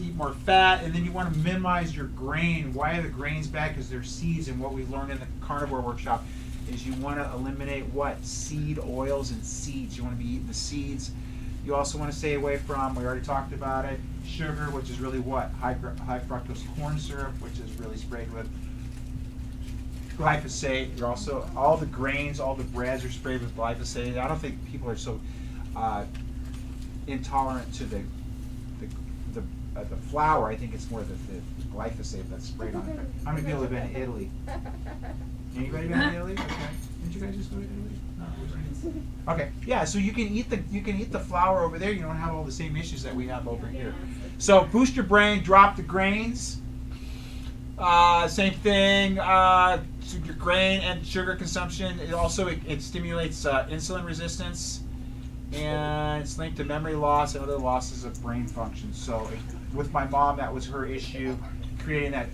Eat more fat, and then you want to minimize your grain. Why are the grains bad? Because they're seeds, and what we learned in the carnivore workshop is you want to eliminate what? Seed oils and seeds. You want to be eating the seeds. You also want to stay away from, we already talked about it, sugar, which is really what? High fructose corn syrup, which is really sprayed with glyphosate. You're also, all the grains, all the breads are sprayed with glyphosate. I don't think people are so intolerant to the flour. I think it's more the glyphosate that's sprayed on it. How many people have been to Italy? Anybody been to Italy? Okay. Didn't you guys just go to Italy? No. Okay. Yeah. So you can eat the flour over there. You don't have all the same issues that we have over here. So boost your brain. Drop the grains. Same thing. So your grain and sugar consumption. It also it stimulates insulin resistance, and it's linked to memory loss and other losses of brain function. So with my mom, that was her issue, creating that.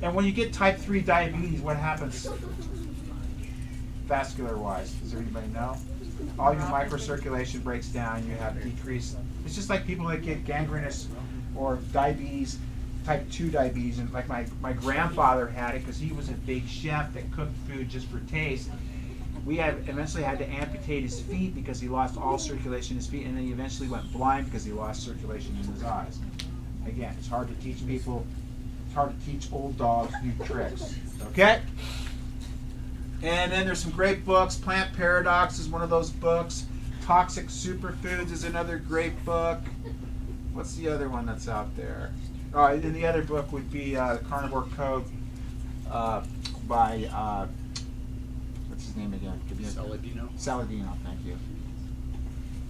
And when you get type 3 diabetes, what happens vascular-wise? Does everybody know? All your microcirculation breaks down. You have decreased. It's just like people that get gangrenous or diabetes, type 2 diabetes, and like my grandfather had it because he was a big chef that cooked food just for taste. We eventually had to amputate his feet because he lost all circulation in his feet, and then he eventually went blind because he lost circulation in his eyes. Again, it's hard to teach people. It's hard to teach old dogs new tricks. Okay? And then there's some great books. Plant Paradox is one of those books. Toxic Superfoods is another great book. What's the other one that's out there? Oh, and the other book would be the Carnivore Code by what's his name again? Saladino. Saladino, thank you.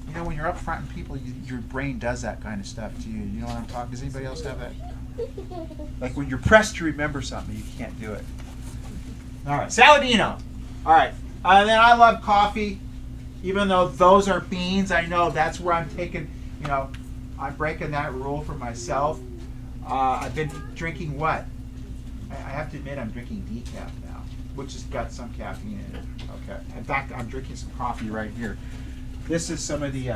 You know, when you're up front and people, your brain does that kind of stuff to you. You know what I'm talking? Does anybody else have that? Like when you're pressed to remember something, you can't do it. All right, Saladino. All right, and then I love coffee, even though those are beans. I know that's where I'm taking. You know, I'm breaking that rule for myself. I've been drinking what? I have to admit, I'm drinking decaf now, which has got some caffeine in it. Okay. In fact, I'm drinking some coffee right here. This is some of the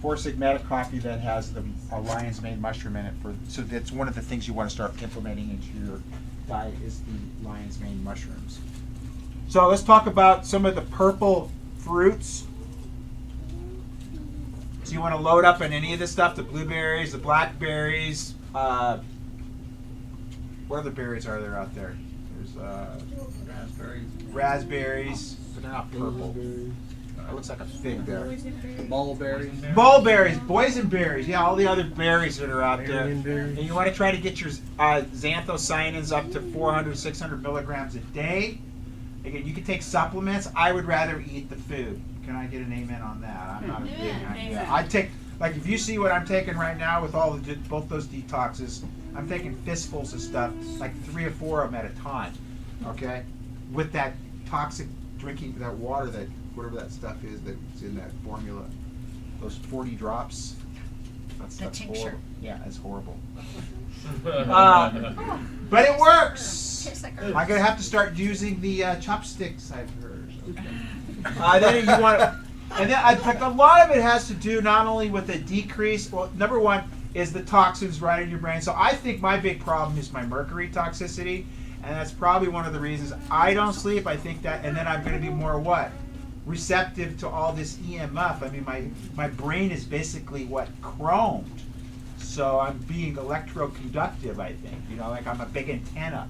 Four Sigmatic coffee that has the lion's mane mushroom in it. So that's one of the things you want to start implementing into your diet is the lion's mane mushrooms. So let's talk about some of the purple fruits. So you want to load up on any of this stuff, the blueberries, the blackberries. What other berries are there out there? There's Raspberries. raspberries, but they're not purple. It looks like a fig there. Mulberries. Mulberries, boysenberries, yeah, all the other berries that are out there. Marionberries. And you want to try to get your xanthocyanins up to 400, 600 milligrams a day. Again, you can take supplements. I would rather eat the food. Can I get an amen on that? I'm not a big Amen. I take, like, if you see what I'm taking right now with all the both those detoxes, I'm taking fistfuls of stuff, like 3 or 4 of them at a time. Okay, with that toxic drinking, that water, that whatever that stuff is that's in that formula, those 40 drops. That's tincture. horrible. Yeah, it's horrible. But it works. Tastes like I'm gonna have to start using the chopsticks, I've heard. Then you want, and then like a lot of it has to do not only with the decrease. Well, number one is the toxins right in your brain. So I think my big problem is my mercury toxicity, and that's probably one of the reasons I don't sleep. I think that, and then I'm gonna be more what? Receptive to all this EMF. I mean, my brain is basically what, chromed. So I'm being electroconductive, I think. You know, like I'm a big antenna.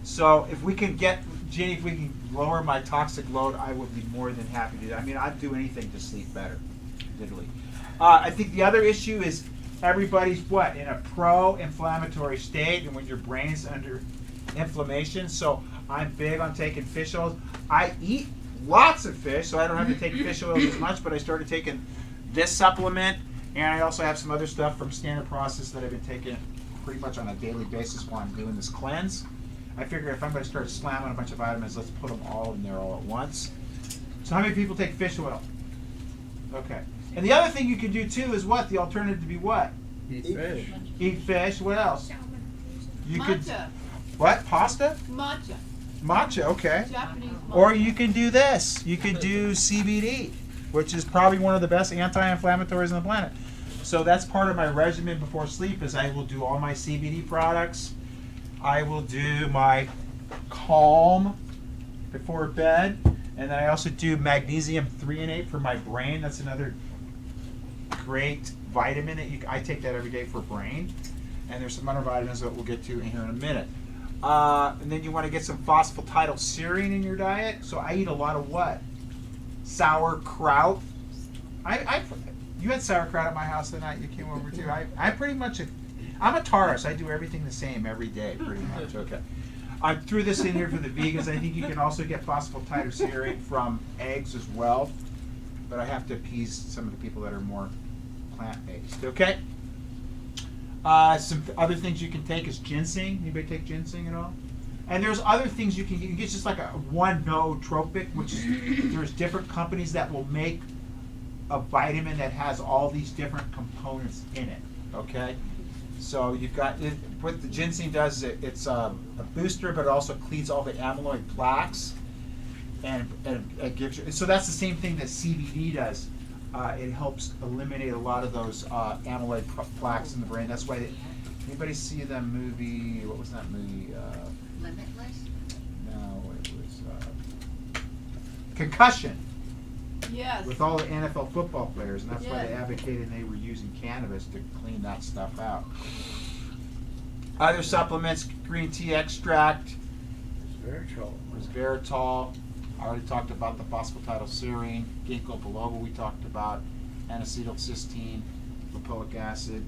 So if we can get, Jenny, if we can lower my toxic load, I would be more than happy to do that. I mean, I'd do anything to sleep better, literally. I think the other issue is everybody's what? In a pro-inflammatory state, and when your brain's under inflammation. So I'm big on taking fish oils. I eat lots of fish, so I don't have to take fish oils as much, but I started taking this supplement, and I also have some other stuff from Standard Process that I've been taking pretty much on a daily basis while I'm doing this cleanse. I figure if I'm going to start slamming a bunch of vitamins, let's put them all in there all at once. So how many people take fish oil? Okay. And the other thing you can do too is what? The alternative to be what? Eat fish. Eat fish. What else? You could Matcha. what? Pasta? Matcha. Matcha. Okay. Japanese matcha. Or you can do this. You could do CBD, which is probably one of the best anti-inflammatories on the planet. So that's part of my regimen before sleep is I will do all my CBD products. I will do my Calm before bed. And then I also do magnesium threonate for my brain. That's another great vitamin that I take that every day for brain. And there's some other vitamins that we'll get to in here in a minute. And then you want to get some phosphatidylserine in your diet. So I eat a lot of what? Sauerkraut. You had sauerkraut at my house the night you came over too. I'm pretty much I'm a Taurus. I do everything the same every day, pretty much. Okay. I threw this in here for the vegans. I think you can also get phosphatidylserine from eggs as well. But I have to appease some of the people that are more plant-based. Okay. Some other things you can take is ginseng. Anybody take ginseng at all? And there's other things you can get. You get just like a one nootropic, which is there's different companies that will make a vitamin that has all these different components in it. Okay. So you've got what the ginseng does is it's a booster, but it also cleans all the amyloid plaques, and it gives you. So that's the same thing that CBD does. It helps eliminate a lot of those amyloid plaques in the brain. That's why. Anybody see the movie? What was that movie? Limitless? No, it was Concussion. Yes. With all the NFL football players, and that's why they Yes. advocated they were using cannabis to clean that stuff out. Other supplements: green tea extract, resveratrol. I already talked about the phosphatidylserine, ginkgo biloba. We talked about N-acetylcysteine, lipoic acid,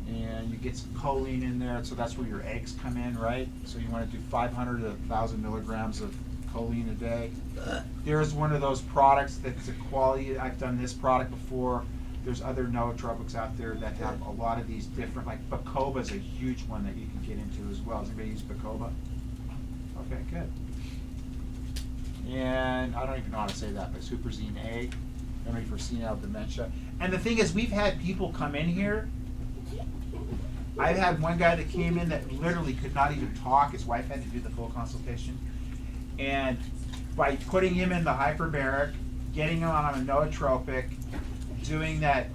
and you get some choline in there. So that's where your eggs come in, right? So you want to do 500 to 1,000 milligrams of choline a day. There's one of those products that's a quality. I've done this product before. There's other nootropics out there that have a lot of these different, like Bacoba is a huge one that you can get into as well. Does anybody use Bacoba? Okay, good. And I don't even know how to say that, but Superzine A, memory for senile dementia. And the thing is, we've had people come in here. I've had one guy that came in that literally could not even talk. His wife had to do the full consultation. And by putting him in the hyperbaric, getting him on a nootropic, doing that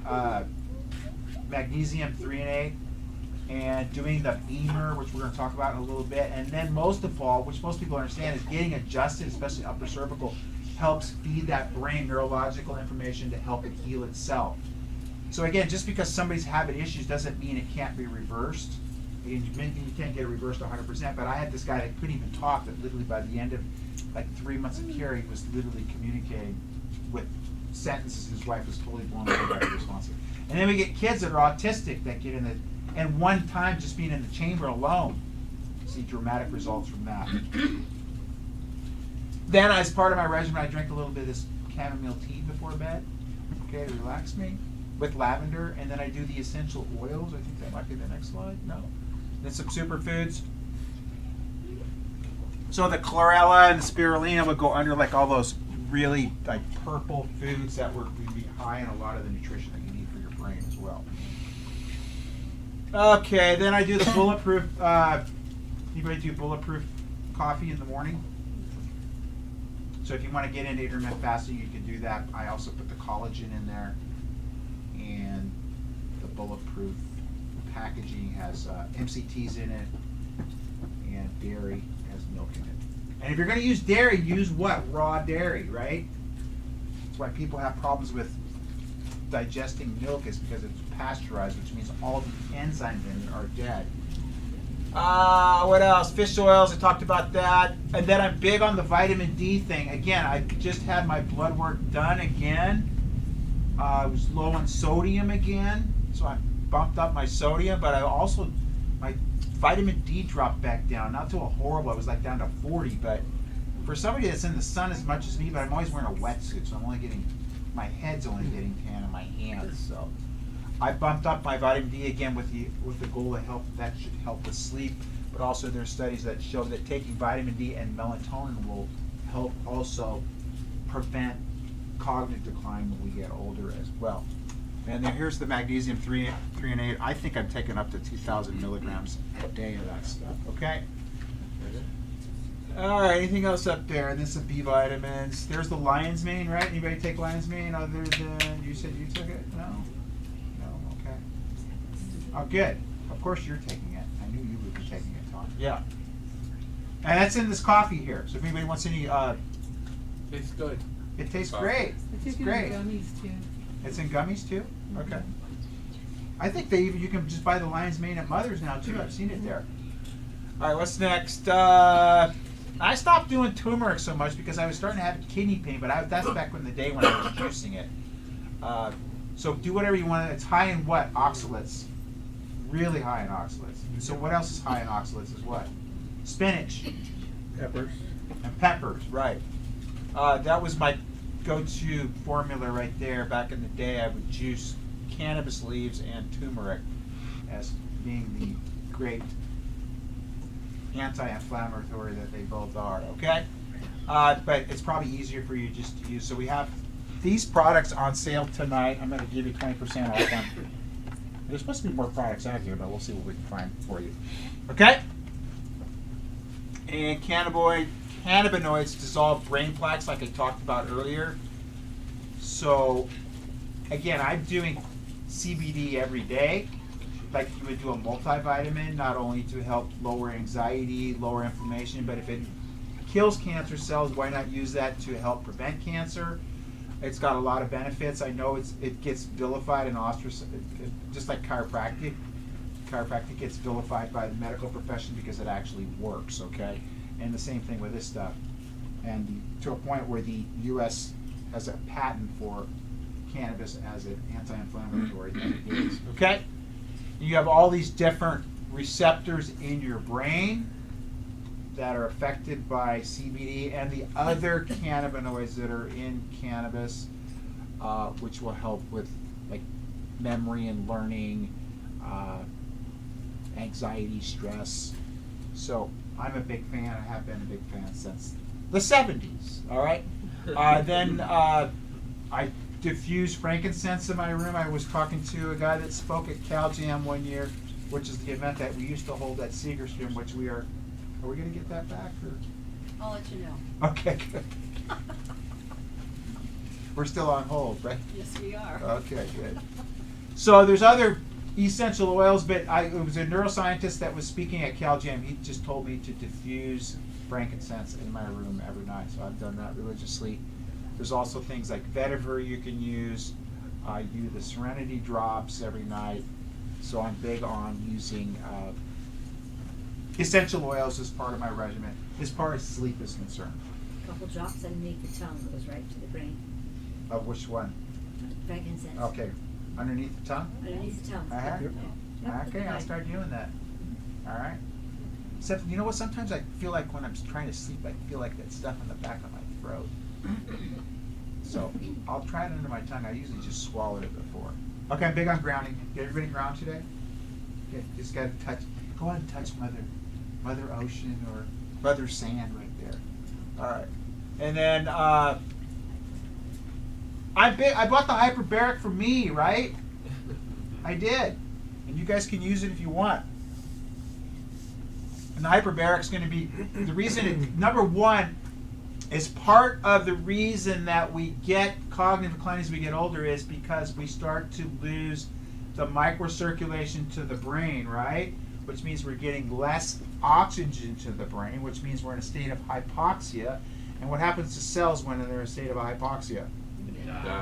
magnesium threonate, and doing the Beamer, which we're going to talk about in a little bit, and then most of all, which most people understand, is getting adjusted, especially upper cervical, helps feed that brain neurological information to help it heal itself. So again, just because somebody's having issues doesn't mean it can't be reversed. You can't get it reversed 100%, but I had this guy that couldn't even talk, that literally by the end of like 3 months of care, he was literally communicating with sentences. His wife was totally blown away by the response. And then we get kids that are autistic that get in the, and one time just being in the chamber alone, see dramatic results from that. Then as part of my regimen, I drink a little bit of this chamomile tea before bed, okay, to relax me, with lavender, and then I do the essential oils. I think that might be the next slide. No. Then some superfoods. So the chlorella and the spirulina would go under like all those really like purple foods that would be high in a lot of the nutrition that you need for your brain as well. Okay, then I do the bulletproof. Anybody do bulletproof coffee in the morning? So if you want to get into intermittent fasting, you can do that. I also put the collagen in there, and the bulletproof packaging has MCTs in it, and dairy has milk in it. And if you're going to use dairy, use what? Raw dairy, right? That's why people have problems with digesting milk, is because it's pasteurized, which means all the enzymes in it are dead. What else? Fish oils, I talked about that. And then I'm big on the vitamin D thing. Again, I just had my blood work done again. I was low on sodium again, so I bumped up my sodium, but I also, my vitamin D dropped back down, not to a horrible, I was like down to 40, but for somebody that's in the sun as much as me, but I'm always wearing a wetsuit, so I'm only getting, my head's only getting tan in my hands, so. I bumped up my vitamin D again with the goal to help, that should help with sleep, but also there's studies that show that taking vitamin D and melatonin will help also prevent cognitive decline when we get older as well. And then here's the magnesium 3 and 8. I think I'm taking up to 2,000 milligrams a day of that stuff, okay? All right, anything else up there? And then some B vitamins. There's the lion's mane, right? Anybody take lion's mane other than, you said you took it? No? Oh, good. Of course you're taking it. I knew you would be taking it, Tom. Yeah. And that's in this coffee here. So if anybody wants any, Tastes good. it tastes great. It's great. Gummies too. It's in gummies too? Okay. I think they even, you can just buy the lion's mane at Mother's now too. I've seen it there. All right, what's next? I stopped doing turmeric so much because I was starting to have kidney pain, but that's back in the day when I was juicing it. So do whatever you want. It's high in what? Oxalates. Really high in oxalates. So what else is high in oxalates is what? Spinach. Peppers. And peppers, right. That was my go-to formula right there. Back in the day, I would juice cannabis leaves and turmeric as being the great anti-inflammatory that they both are, okay? But it's probably easier for you just to use. So we have these products on sale tonight. I'm going to give you 20% off on. There's supposed to be more products out here, but we'll see what we can find for you. Okay? And cannabinoids dissolve brain plaques like I talked about earlier. So, again, I'm doing CBD every day, like you would do a multivitamin, not only to help lower anxiety, lower inflammation, but if it kills cancer cells, why not use that to help prevent cancer? It's got a lot of benefits. I know it gets vilified and ostracized, just like chiropractic. Chiropractic gets vilified by the medical profession because it actually works, okay? And the same thing with this stuff. And to a point where the U.S. has a patent for cannabis as an anti-inflammatory than it is, okay? You have all these different receptors in your brain that are affected by CBD and the other cannabinoids that are in cannabis, which will help with like memory and learning, anxiety, stress. So I'm a big fan. I have been a big fan since the 70s. All right. Then I diffuse frankincense in my room. I was talking to a guy that spoke at CalJam one year, which is the event that we used to hold at Segerstrom, which we are. Are we going to get that back? Or? I'll let you know. Okay, good. We're still on hold, right? Yes, we are. Okay, good. So there's other essential oils, but it was a neuroscientist that was speaking at CalJam. He just told me to diffuse frankincense in my room every night, so I've done that religiously. There's also things like vetiver you can use. I do the Serenity drops every night, so I'm big on using essential oils as part of my regimen, as far as sleep is concerned. A couple drops underneath the tongue goes right to the brain. Of which one? Frankincense. Okay, underneath the tongue? Underneath the tongue. Uh-huh. Yep. Okay, I'll start doing that. All right. Except, you know what? Sometimes I feel like when I'm trying to sleep, I feel like that stuff in the back of my throat. So I'll try it under my tongue. I usually just swallowed it before. Okay, I'm big on grounding. Get everybody ground today? Okay, just gotta touch. Go ahead and touch Mother Ocean or Mother Sand right there. All right. And then I bought the hyperbaric for me, right? I did. And you guys can use it if you want. And the hyperbaric's going to be the reason. Number one is part of the reason that we get cognitive decline as we get older is because we start to lose the microcirculation to the brain, right? Which means we're getting less oxygen to the brain, which means we're in a state of hypoxia. And what happens to cells when they're in a state of hypoxia?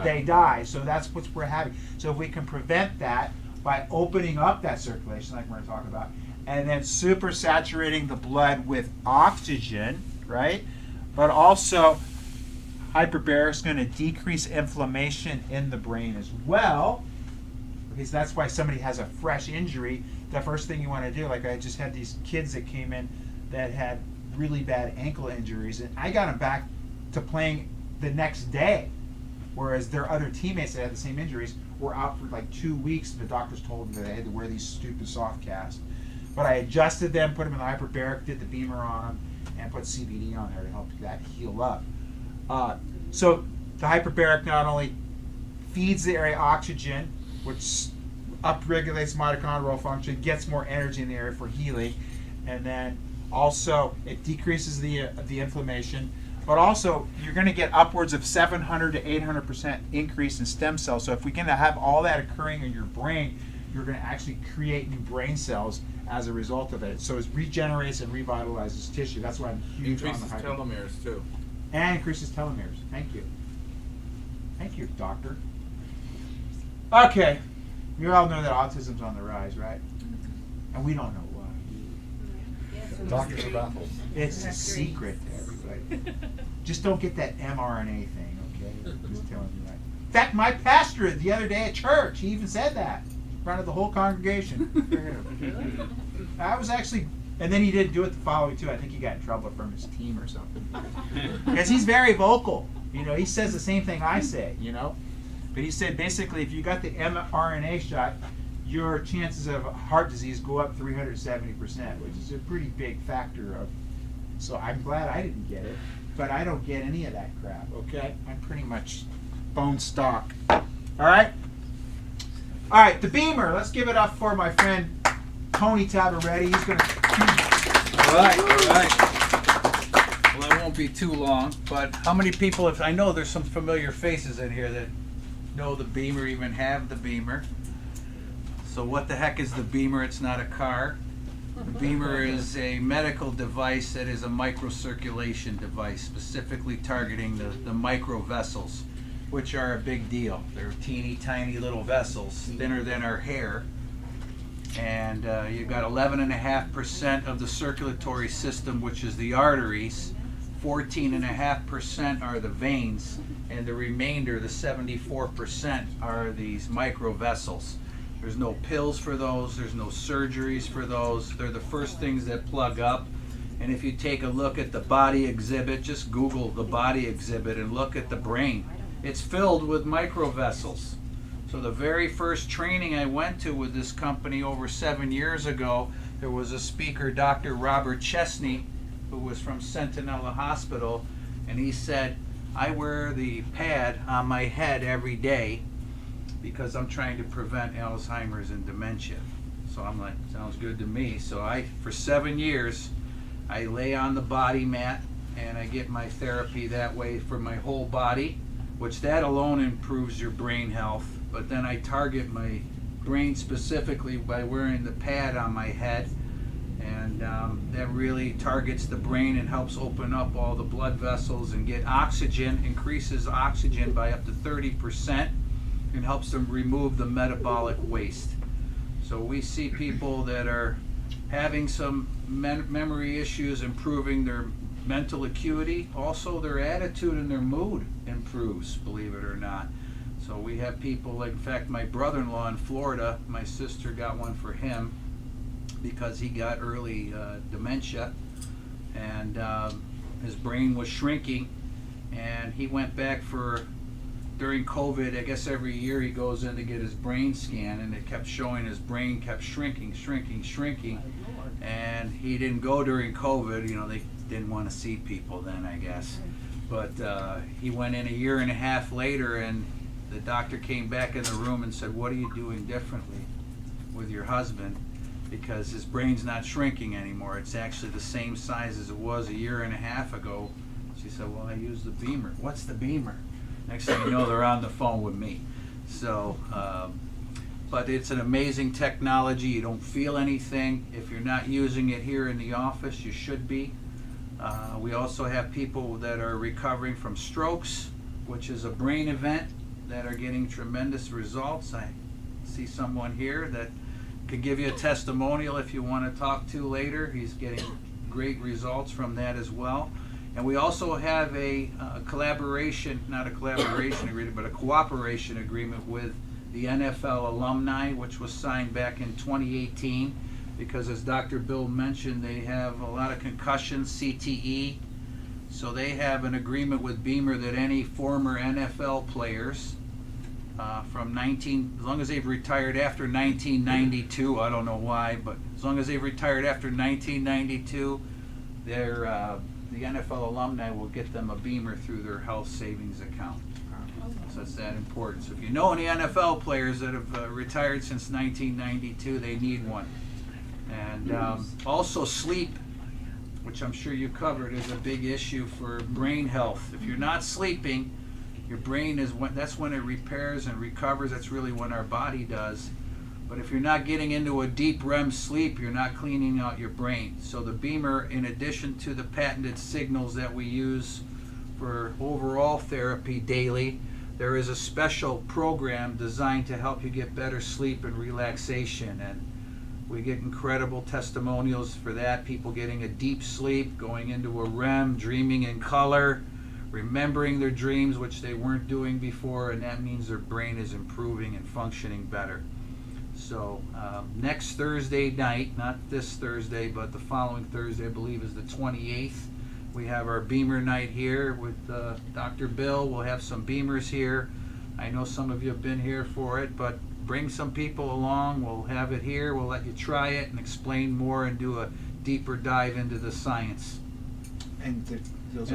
They die. So that's what we're having. So if we can prevent that by opening up that circulation, like we're going to talk about, and then super saturating the blood with oxygen, right? But also, hyperbaric is going to decrease inflammation in the brain as well, because that's why somebody has a fresh injury. The first thing you want to do, like I just had these kids that came in that had really bad ankle injuries, and I got them back to playing the next day, whereas their other teammates that had the same injuries were out for like 2 weeks. The doctors told them that they had to wear these stupid soft casts. But I adjusted them, put them in the hyperbaric, did the beamer on them, and put CBD on there to help that heal up. So the hyperbaric not only feeds the area oxygen, which upregulates mitochondrial function, gets more energy in the area for healing, and then also it decreases the inflammation. But also, you're going to get upwards of 700 to 800% increase in stem cells. So if we can have all that occurring in your brain, you're going to actually create new brain cells as a result of it. So it regenerates and revitalizes tissue. That's why I'm huge on the Increases hyper. telomeres too. And increases telomeres. Thank you. Thank you, doctor. Okay. You all know that autism's on the rise, right? And we don't know why. Doctors are baffled. It's a secret to everybody. Just don't get that mRNA thing, okay? Just telling you that. In fact, my pastor the other day at church, he even said that in front of the whole congregation. I was actually, and then he didn't do it the following too. I think he got in trouble from his team or something. Because he's very vocal. You know, he says the same thing I say, you know? But he said basically if you got the mRNA shot, your chances of heart disease go up 370%, which is a pretty big factor of. So I'm glad I didn't get it, but I don't get any of that crap, okay? I'm pretty much bone stock. All right? All right, the beamer. Let's give it up for my friend Tony Tabaretti. He's going to... All right. Well, I won't be too long, but how many people, I know there's some familiar faces in here that know the beamer, even have the beamer. So what the heck is the beamer? It's not a car. The beamer is a medical device that is a microcirculation device, specifically targeting the micro vessels, which are a big deal. They're teeny tiny little vessels, thinner than our hair. And you've got 11.5% of the circulatory system, which is the arteries. 14.5% are the veins, and the remainder, the 74%, are these micro vessels. There's no pills for those, there's no surgeries for those. They're the first things that plug up. And if you take a look at the body exhibit, just Google the body exhibit and look at the brain. It's filled with micro vessels. So the very first training I went to with this company over 7 years ago, there was a speaker, Dr. Robert Chesney, who was from Centinela Hospital, and he said, I wear the pad on my head every day because I'm trying to prevent Alzheimer's and dementia. So I'm like, sounds good to me. So for 7 years, I lay on the body mat and I get my therapy that way for my whole body, which that alone improves your brain health. But then I target my brain specifically by wearing the pad on my head, and that really targets the brain and helps open up all the blood vessels and get oxygen, increases oxygen by up to 30%, and helps them remove the metabolic waste. So we see people that are having some memory issues, improving their mental acuity. Also, their attitude and their mood improves, believe it or not. So we have people like, in fact, my brother-in-law in Florida, my sister got one for him because he got early dementia, and his brain was shrinking, and he went back for, during COVID, I guess every year he goes in to get his brain scan, and it kept showing his brain kept shrinking, and he didn't go during COVID. You know, they didn't want to see people then, I guess. But he went in a year and a half later, and the doctor came back in the room and said, "What are you doing differently with your husband?" Because his brain's not shrinking anymore. It's actually the same size as it was a year and a half ago. She said, "Well, I use the Beamer." "What's the Beamer?" Next thing you know, they're on the phone with me. So, but it's an amazing technology. You don't feel anything. If you're not using it here in the office, you should be. We also have people that are recovering from strokes, which is a brain event, that are getting tremendous results. I see someone here that could give you a testimonial if you want to talk to later. He's getting great results from that as well. And we also have a collaboration, not a collaboration agreement, but a cooperation agreement with the NFL alumni, which was signed back in 2018, because as Dr. Bill mentioned, they have a lot of concussions, CTE. So they have an agreement with Beamer that any former NFL players as long as they've retired after 1992, I don't know why, but as long as they've retired after 1992, the NFL alumni will get them a Beamer through their health savings account. So it's that important. So if you know any NFL players that have retired since 1992, they need one. And also sleep, which I'm sure you covered, is a big issue for brain health. If you're not sleeping, your brain that's when it repairs and recovers. That's really when our body does. But if you're not getting into a deep REM sleep, you're not cleaning out your brain. So the Beamer, in addition to the patented signals that we use for overall therapy daily, there is a special program designed to help you get better sleep and relaxation. And we get incredible testimonials for that. People getting a deep sleep, going into a REM, dreaming in color, remembering their dreams, which they weren't doing before, and that means their brain is improving and functioning better. So next Thursday night, not this Thursday, but the following Thursday, I believe is the 28th, we have our Beamer night here with Dr. Bill. We'll have some Beamers here. I know some of you have been here for it, but bring some people along. We'll have it here. We'll let you try it and explain more and do a deeper dive into the science. And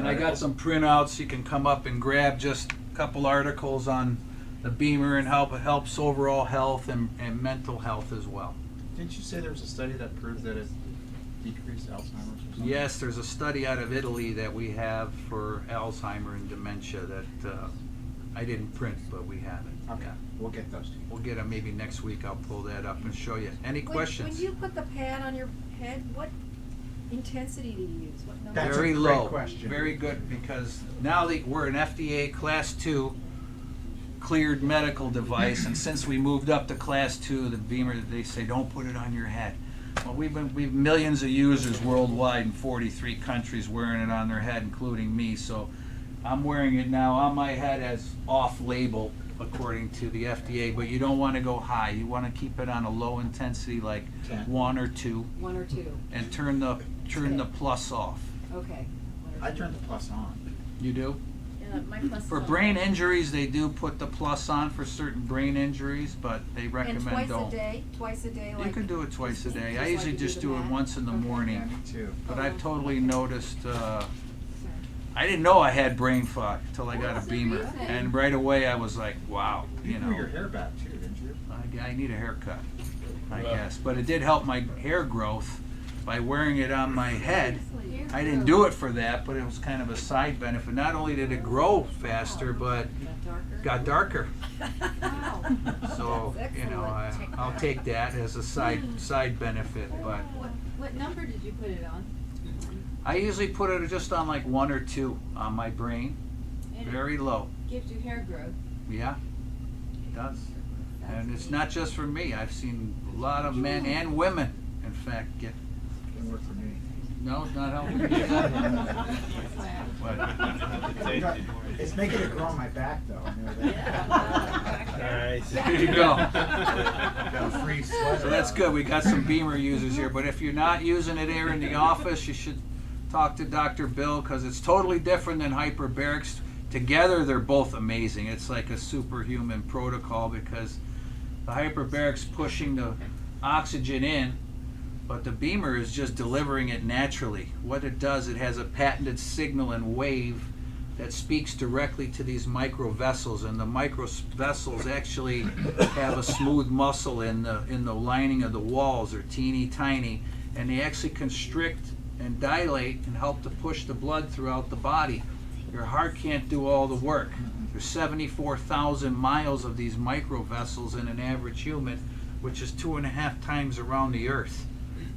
I got some printouts. You can come up and grab just a couple articles on the Beamer and how it helps overall health and mental health as well. Didn't you say there was a study that proved that it decreased Alzheimer's or something? Yes, there's a study out of Italy that we have for Alzheimer and dementia that I didn't print, but we have it. Okay, Yeah. we'll get those to you. We'll get them maybe next week. I'll pull that up and show you. Any questions? When you put the pad on your head, what intensity do you use? What number? That's a Very great low. question. Very good, because now we're an FDA Class 2 cleared medical device, and since we moved up to Class 2, the Beamer, they say don't put it on your head. Well, we've millions of users worldwide in 43 countries wearing it on their head, including me. So I'm wearing it now on my head as off-label according to the FDA, but you don't want to go high. You want to keep it on a low intensity, like 10. 1 or 2, and turn the plus off. okay. I turned the plus on. You do? Yeah, my plus is For on. brain injuries, they do put the plus on for certain brain injuries, but they recommend And don't. twice a day, like. You can do it twice a day. just I like usually you do just the do it mat? once in the Okay. morning. Yeah, me too. But I've totally noticed, I didn't know I had brain fog until I got a What's the Beamer. reason? And right away I was like, wow, You grew your hair back too, didn't you? I need a haircut, I guess. But it did help my hair growth by wearing it on my head. I didn't do it for that, but it was kind of a side benefit. Not only did it grow faster, but got darker. Wow. So, That's you know, excellent. I'll take that as a side benefit. But What number did you put it on? I usually put it just on like 1 or 2 on my brain, And very low. it gives you hair growth. Yeah, it does. And it's not just for me. I've seen a lot of men and women, in fact, get doesn't work for me. No, it's not helping you. What? It's making it grow on my back though. I know that. Alright. There you go. Got a free sweater. So that's good. We got some Beamer users here, but if you're not using it here in the office, you should talk to Dr. Bill because it's totally different than hyperbarics. Together, they're both amazing. It's like a superhuman protocol because the hyperbaric's pushing the oxygen in, but the Beamer is just delivering it naturally. What it does, it has a patented signal and wave that speaks directly to these micro vessels, and the micro vessels actually have a smooth muscle in the lining of the walls. They're teeny tiny, and they actually constrict and dilate and help to push the blood throughout the body. Your heart can't do all the work. There's 74,000 miles of these micro vessels in an average human, which is 2.5 times around the earth.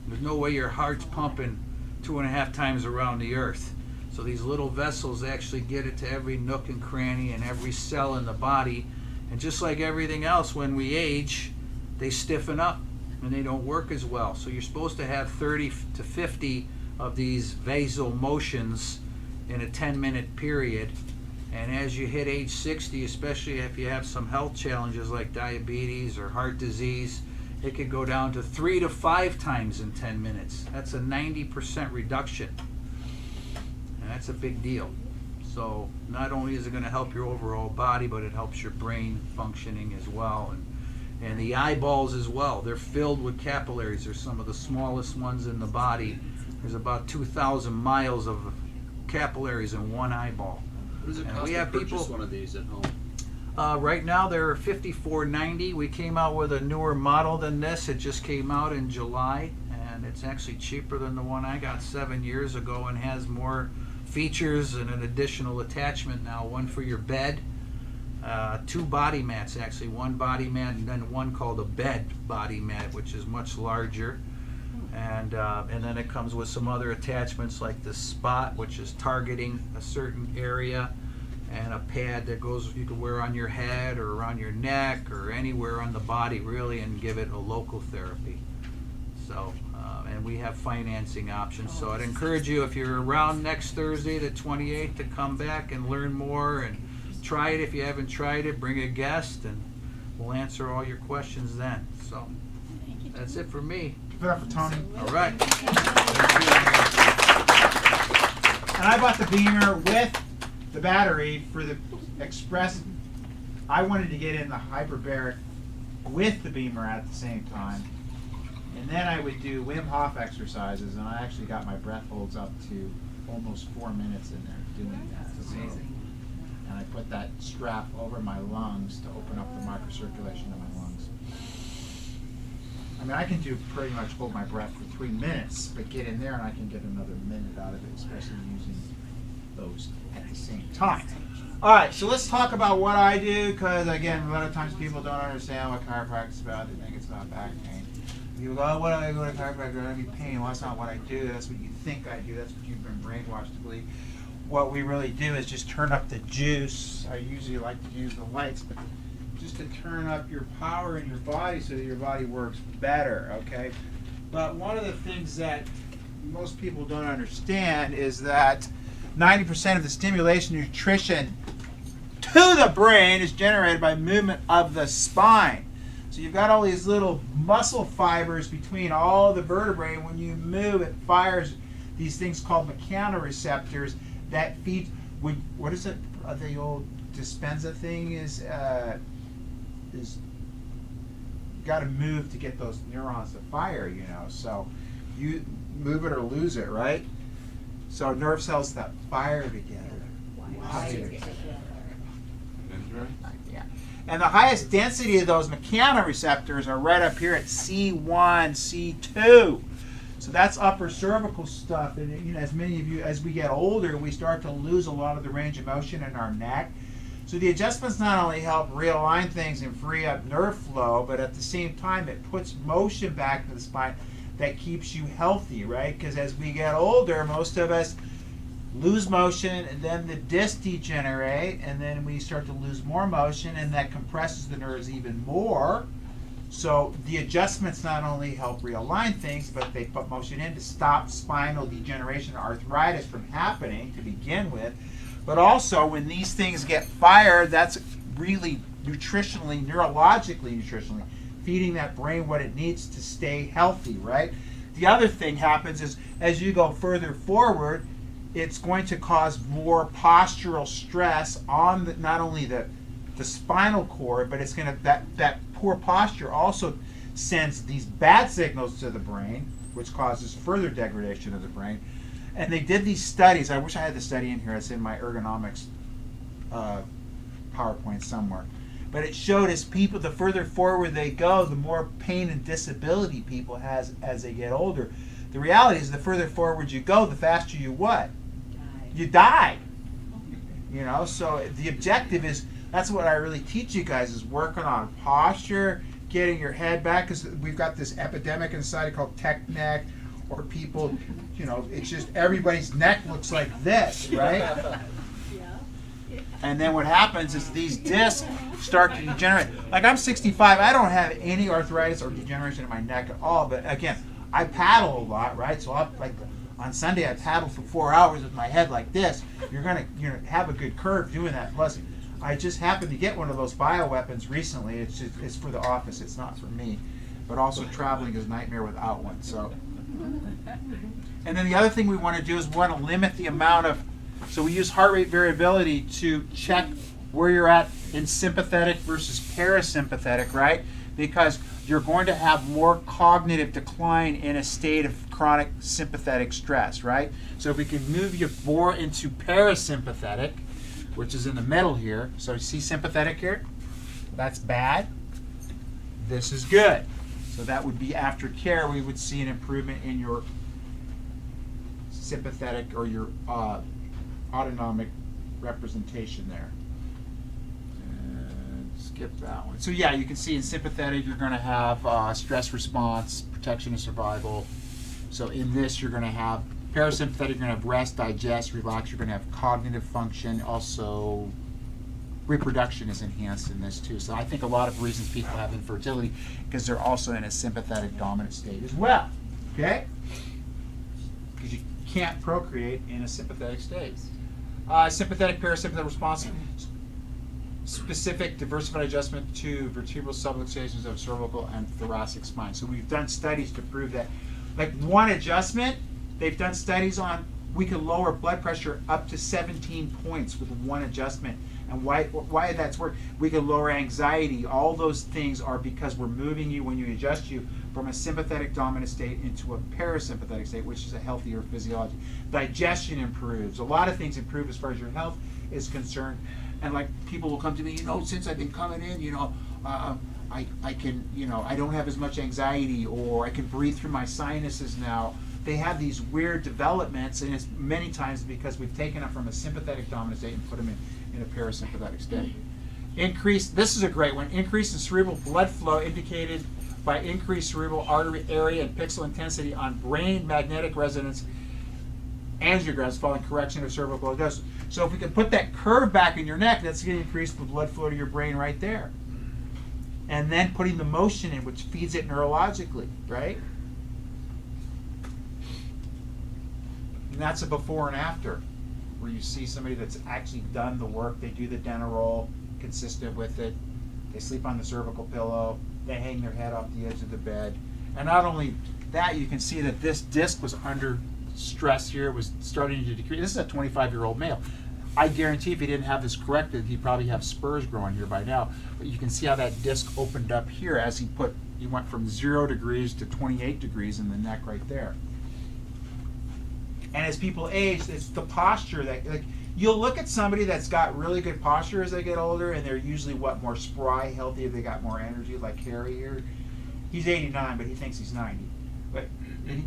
There's no way your heart's pumping 2.5 times around the earth. So these little vessels actually get it to every nook and cranny and every cell in the body. And just like everything else, when we age, they stiffen up and they don't work as well. So you're supposed to have 30 to 50 of these vasal motions in a 10-minute period. And as you hit age 60, especially if you have some health challenges like diabetes or heart disease, it could go down to 3 to 5 times in 10 minutes. That's a 90% reduction. And that's a big deal. So not only is it going to help your overall body, but it helps your brain functioning as well. And the eyeballs as well. They're filled with capillaries. They're some of the smallest ones in the body. There's about 2,000 miles of capillaries in one eyeball. What does it And cost we to have purchase people- one of these at home? Right now they're $54.90. We came out with a newer model than this. It just came out in July, and it's actually cheaper than the one I got 7 years ago and has more features and an additional attachment now. One for your bed, 2 body mats actually. One body mat and then one called a bed body mat, which is much larger. And then it comes with some other attachments like the spot, which is targeting a certain area, and a pad that goes you can wear on your head or around your neck or anywhere on the body really, and give it a local therapy. So and we have financing options. So I'd encourage you, if you're around next Thursday the 28th, to come back and learn more and try it. If you haven't tried it, bring a guest and we'll answer all your questions then. So that's it for me. Give it up for Tony. All right. And I bought the Beamer with the battery for the express. I wanted to get in the hyperbaric with the Beamer at the same time. And then I would do Wim Hof exercises, and I actually got my breath holds up to almost 4 minutes in there doing that. Amazing. And I put that strap over my lungs to open up the microcirculation in my lungs. I mean, I can do pretty much hold my breath for 3 minutes, but get in there and I can get another minute out of it, especially using those at the same time. All right, so let's talk about what I do, because again, a lot of times people don't understand what chiropractic is about. They think it's about back pain. You go, oh, what do I go to chiropractor? I need pain. Well, that's not what I do. That's what you think I do. That's what you've been brainwashed to believe. What we really do is just turn up the juice. I usually like to use the lights, but just to turn up your power in your body so that your body works better, okay? But one of the things that most people don't understand is that 90% of the stimulation nutrition to the brain is generated by movement of the spine. So you've got all these little muscle fibers between all the vertebrae, and when you move, it fires these things called mechanoreceptors that feed, what is it, the old Dispenza thing is got to move to get those neurons to fire, you know. So you move it or lose it, right? So nerve cells that fire together. Yeah. And the highest density of those mechanoreceptors are right up here at C1, C2. So that's upper cervical stuff. And you know, as many of you, as we get older, we start to lose a lot of the range of motion in our neck. So the adjustments not only help realign things and free up nerve flow, but at the same time it puts motion back to the spine that keeps you healthy, right? Because as we get older, most of us lose motion, and then the discs degenerate, and then we start to lose more motion, and that compresses the nerves even more. So the adjustments not only help realign things, but they put motion in to stop spinal degeneration or arthritis from happening to begin with. But also, when these things get fired, that's really nutritionally, neurologically nutritionally, feeding that brain what it needs to stay healthy, right? The other thing happens is as you go further forward, it's going to cause more postural stress on not only the spinal cord, but it's going to, that poor posture also sends these bad signals to the brain, which causes further degradation of the brain. And they did these studies. I wish I had the study in here. It's in my ergonomics PowerPoint somewhere. But it showed as people, the further forward they go, the more pain and disability people has as they get older. The reality is the further forward you go, the faster you what? You die. You know, so the objective is, that's what I really teach you guys, is working on posture, getting your head back, because we've got this epidemic in society called tech neck, or people, you know, it's just everybody's neck looks like this, right? And then what happens is these discs start to degenerate. Like I'm 65, I don't have any arthritis or degeneration in my neck at all, but again, I paddle a lot, right? So I'll, like on Sunday I paddle for 4 hours with my head like this. You're gonna have a good curve doing that. Plus, I just happened to get one of those bioweapons recently. It's for the office. It's not for me. But also traveling is a nightmare without one. So, and then the other thing we want to do is we want to limit the amount of. So we use heart rate variability to check where you're at in sympathetic versus parasympathetic, right? Because you're going to have more cognitive decline in a state of chronic sympathetic stress, right? So if we can move you more into parasympathetic, which is in the middle here. So you see sympathetic here? That's bad. This is good. So that would be after care, we would see an improvement in your sympathetic or your autonomic representation there. And skip that one. So yeah, you can see in sympathetic you're going to have stress response, protection and survival. So in this you're going to have parasympathetic, you're going to have rest, digest, relax. You're going to have cognitive function. Also, reproduction is enhanced in this too. So I think a lot of reasons people have infertility because they're also in a sympathetic dominant state as well. Okay? Because you can't procreate in a sympathetic state. Sympathetic, parasympathetic response. Specific diversified adjustment to vertebral subluxations of cervical and thoracic spine. So we've done studies to prove that, like one adjustment, they've done studies on we can lower blood pressure up to 17 points with one adjustment. And why that's work? We can lower anxiety. All those things are because we're moving you when you adjust you from a sympathetic dominant state into a parasympathetic state, which is a healthier physiology. Digestion improves. A lot of things improve as far as your health is concerned. And like people will come to me, since I've been coming in, I can, I don't have as much anxiety, or I can breathe through my sinuses now. They have these weird developments, and it's many times because we've taken them from a sympathetic dominant state and put them in a parasympathetic state. This is a great one, increase in cerebral blood flow indicated by increased cerebral artery area and pixel intensity on brain magnetic resonance angiograms following correction of cervical dose. So if we can put that curve back in your neck, that's going to increase the blood flow to your brain right there. And then putting the motion in, which feeds it neurologically, right? And that's a before and after, where you see somebody that's actually done the work. They do the dental roll, consistent with it. They sleep on the cervical pillow. They hang their head off the edge of the bed. And not only that, you can see that this disc was under stress here, was starting to decrease. This is a 25-year-old male. I guarantee if he didn't have this corrected, he'd probably have spurs growing here by now. But you can see how that disc opened up here as he went from 0 degrees to 28 degrees in the neck right there. And as people age, it's the posture that, like, you'll look at somebody that's got really good posture as they get older, and they're usually what, more spry, healthy, they got more energy, like Harry here. He's 89, but he thinks he's 90. But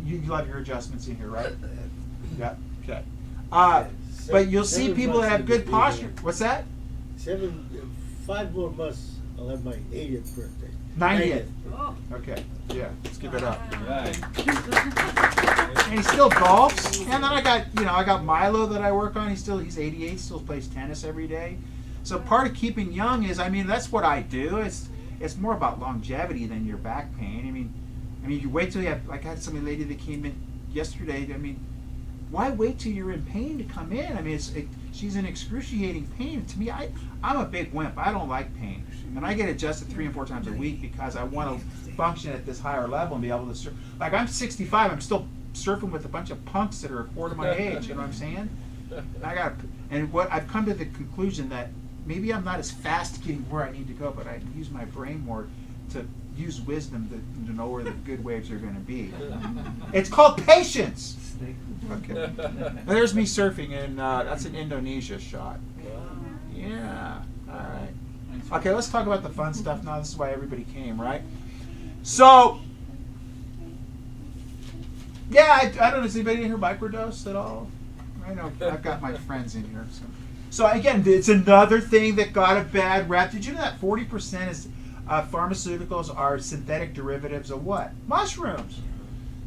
you love your adjustments in here, right? Yeah. Okay. But you'll see people that have good posture. What's that? 5 more months, I'll have my 80th birthday. 90th. Oh. Okay. Yeah. Let's give it up. Right. And he still golfs. And then I got Milo that I work on. He's 88. Still plays tennis every day. So part of keeping young is, that's what I do. it's more about longevity than your back pain. I mean, you wait till you have, like I had some lady that came in yesterday. I mean, why wait till you're in pain to come in? I mean, she's in excruciating pain. To me, I'm a big wimp. I don't like pain. And I get adjusted 3 and 4 times a week because I want to function at this higher level and be able to surf. Like, I'm 65, I'm still surfing with a bunch of punks that are a quarter my age, you know what I'm saying? I've come to the conclusion that maybe I'm not as fast getting where I need to go, but I use my brain more to use wisdom to know where the good waves are going to be. It's called patience. Okay. There's me surfing, and that's an Indonesia shot. Yeah. All right. Okay, let's talk about the fun stuff now. This is why everybody came, right? So, yeah, I don't know. Is anybody in here microdose at all? I know I've got my friends in here. So again, it's another thing that got a bad rap. Did you know that 40% is pharmaceuticals are synthetic derivatives of what? Mushrooms.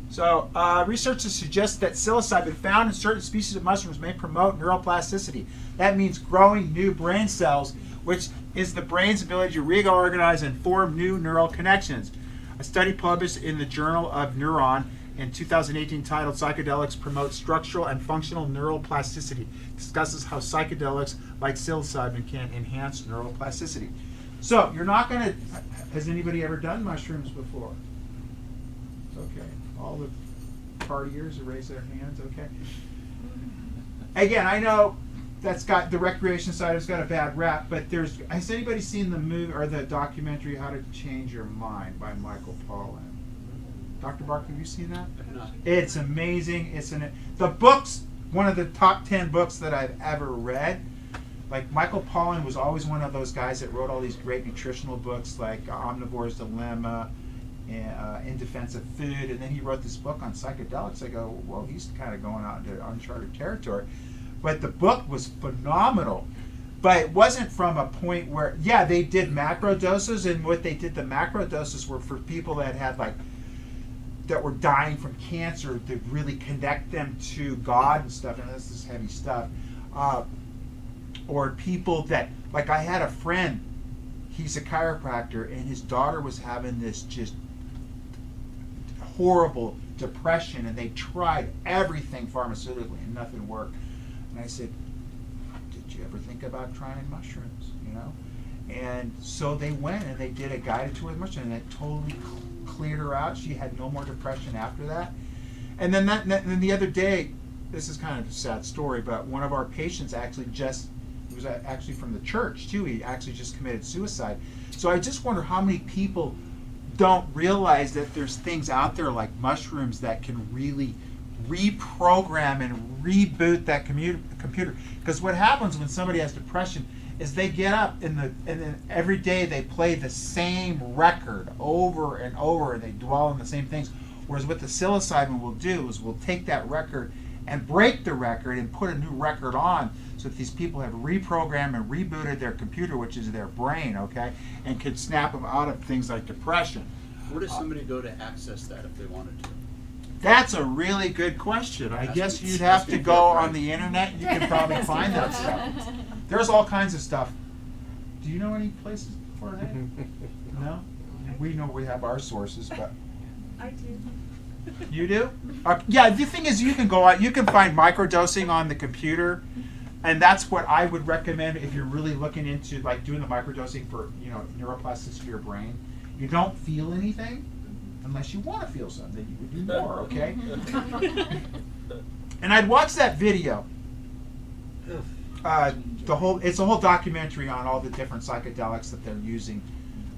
So researchers suggest that psilocybin found in certain species of mushrooms may promote neuroplasticity. That means growing new brain cells, which is the brain's ability to reorganize and form new neural connections. A study published in the Journal of Neuron in 2018 titled Psychedelics Promote Structural and Functional Neuroplasticity discusses how psychedelics like psilocybin can enhance neuroplasticity. So you're not going to, has anybody ever done mushrooms before? Okay, all the partiers raise their hands, okay. Again, I know that's got, the recreation side has got a bad rap, but has anybody seen the movie or the documentary How to Change Your Mind by Michael Pollan? Dr. Barker, have you seen that? No. It's amazing. The book's one of the top 10 books that I've ever read. Like, Michael Pollan was always one of those guys that wrote all these great nutritional books like Omnivore's Dilemma, In Defense of Food, and then he wrote this book on psychedelics. I go, whoa, he's kind of going out into uncharted territory. But the book was phenomenal. But it wasn't from a point where, yeah, they did macro doses, and what they did, the macro doses were for people that had that were dying from cancer to really connect them to God and stuff, and this is heavy stuff. Or people that, like I had a friend, he's a chiropractor, and his daughter was having this just horrible depression, and they tried everything pharmaceutically, and nothing worked. And I said, did you ever think about trying mushrooms, you know? And so they went, and they did a guided tour with mushrooms, and it totally cleared her out. She had no more depression after that. And then then the other day, this is kind of a sad story, but one of our patients actually it was actually from the church too, he actually just committed suicide. So I just wonder how many people don't realize that there's things out there like mushrooms that can really reprogram and reboot that computer. Because what happens when somebody has depression is they get up and then every day they play the same record over and over, and they dwell on the same things. Whereas what the psilocybin will do is we'll take that record and break the record and put a new record on, so that these people have reprogrammed and rebooted their computer, which is their brain, okay, and could snap them out of things like depression. Where does somebody go to access that if they wanted to? That's a really good question. I guess you'd have to go on the internet, and you can probably find that stuff. There's all kinds of stuff. Do you know any places for that? No? We know we have our sources, but... I do. You do? Yeah, the thing is, you can go out, you can find microdosing on the computer, and that's what I would recommend if you're really looking into like doing the microdosing for, you know, neuroplasticity of your brain. You don't feel anything unless you want to feel something. You would do more, okay? And I'd watch that video. It's a whole documentary on all the different psychedelics that they're using.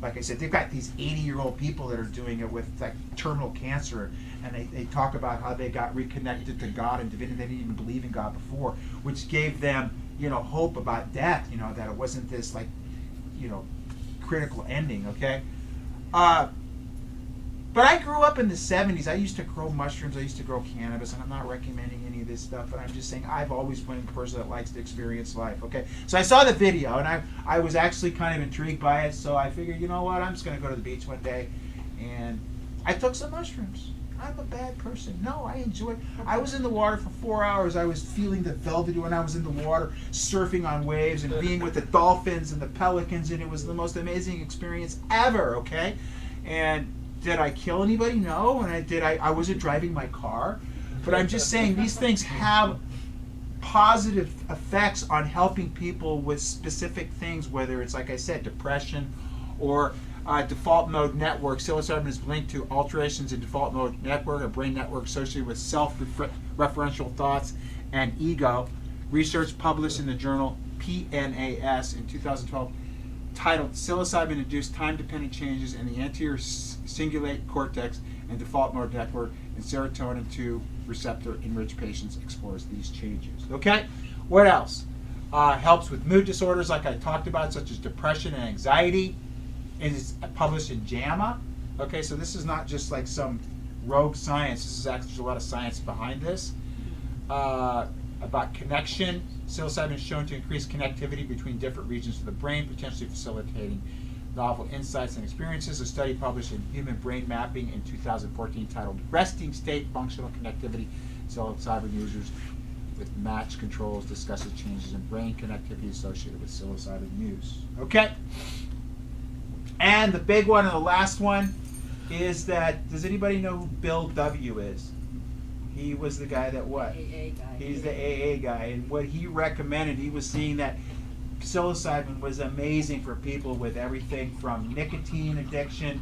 Like I said, they've got these 80-year-old people that are doing it with like terminal cancer, and they talk about how they got reconnected to God and divinity. They didn't even believe in God before, which gave them, you know, hope about death. You know, that it wasn't this like, you know, critical ending. Okay. But I grew up in the 70s. I used to grow mushrooms. I used to grow cannabis, and I'm not recommending any of this stuff, but I'm just saying I've always been a person that likes to experience life, okay? So I saw the video, and I was actually kind of intrigued by it, so I figured, you know what, I'm just going to go to the beach one day, and I took some mushrooms. I'm a bad person. No, I enjoyed. I was in the water for 4 hours. I was feeling the velvety when I was in the water, surfing on waves and being with the dolphins and the pelicans, and it was the most amazing experience ever. Okay, and did I kill anybody? No. And I wasn't driving my car, but I'm just saying these things have positive effects on helping people with specific things, whether it's, like I said, depression or default mode network. Psilocybin is linked to alterations in default mode network, a brain network associated with self-referential thoughts and ego. Research published in the journal PNAS in 2012 titled Psilocybin-Induced Time-Dependent Changes in the Anterior Cingulate Cortex and Default Mode Network and Serotonin 2 Receptor in rich patients explores these changes. Okay? What else? Helps with mood disorders like I talked about, such as depression and anxiety. It is published in JAMA. Okay, so this is not just like some rogue science. This is actually a lot of science behind this. About connection. Psilocybin is shown to increase connectivity between different regions of the brain, potentially facilitating novel insights and experiences. A study published in Human Brain Mapping in 2014 titled Resting State Functional Connectivity. Psilocybin users with match controls discusses changes in brain connectivity associated with psilocybin use. Okay? And the big one and the last one is that, does anybody know who Bill W. is? He was the guy that what? AA guy. He's the AA guy. And what he recommended, he was seeing that psilocybin was amazing for people with everything from nicotine addiction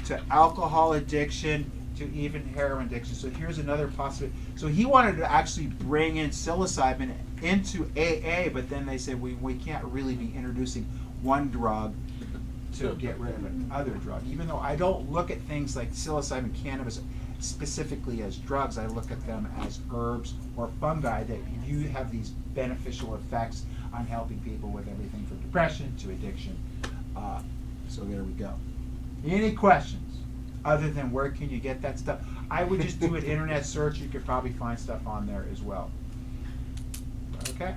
to alcohol addiction to even heroin addiction. So here's another possibility. So he wanted to actually bring in psilocybin into AA, but then they said we can't really be introducing one drug to get rid of another drug. Even though I don't look at things like psilocybin, cannabis specifically as drugs, I look at them as herbs or fungi that you have these beneficial effects on helping people with everything from depression to addiction. So there we go. Any questions other than where can you get that stuff? I would just do an internet search. You could probably find stuff on there as well. Okay.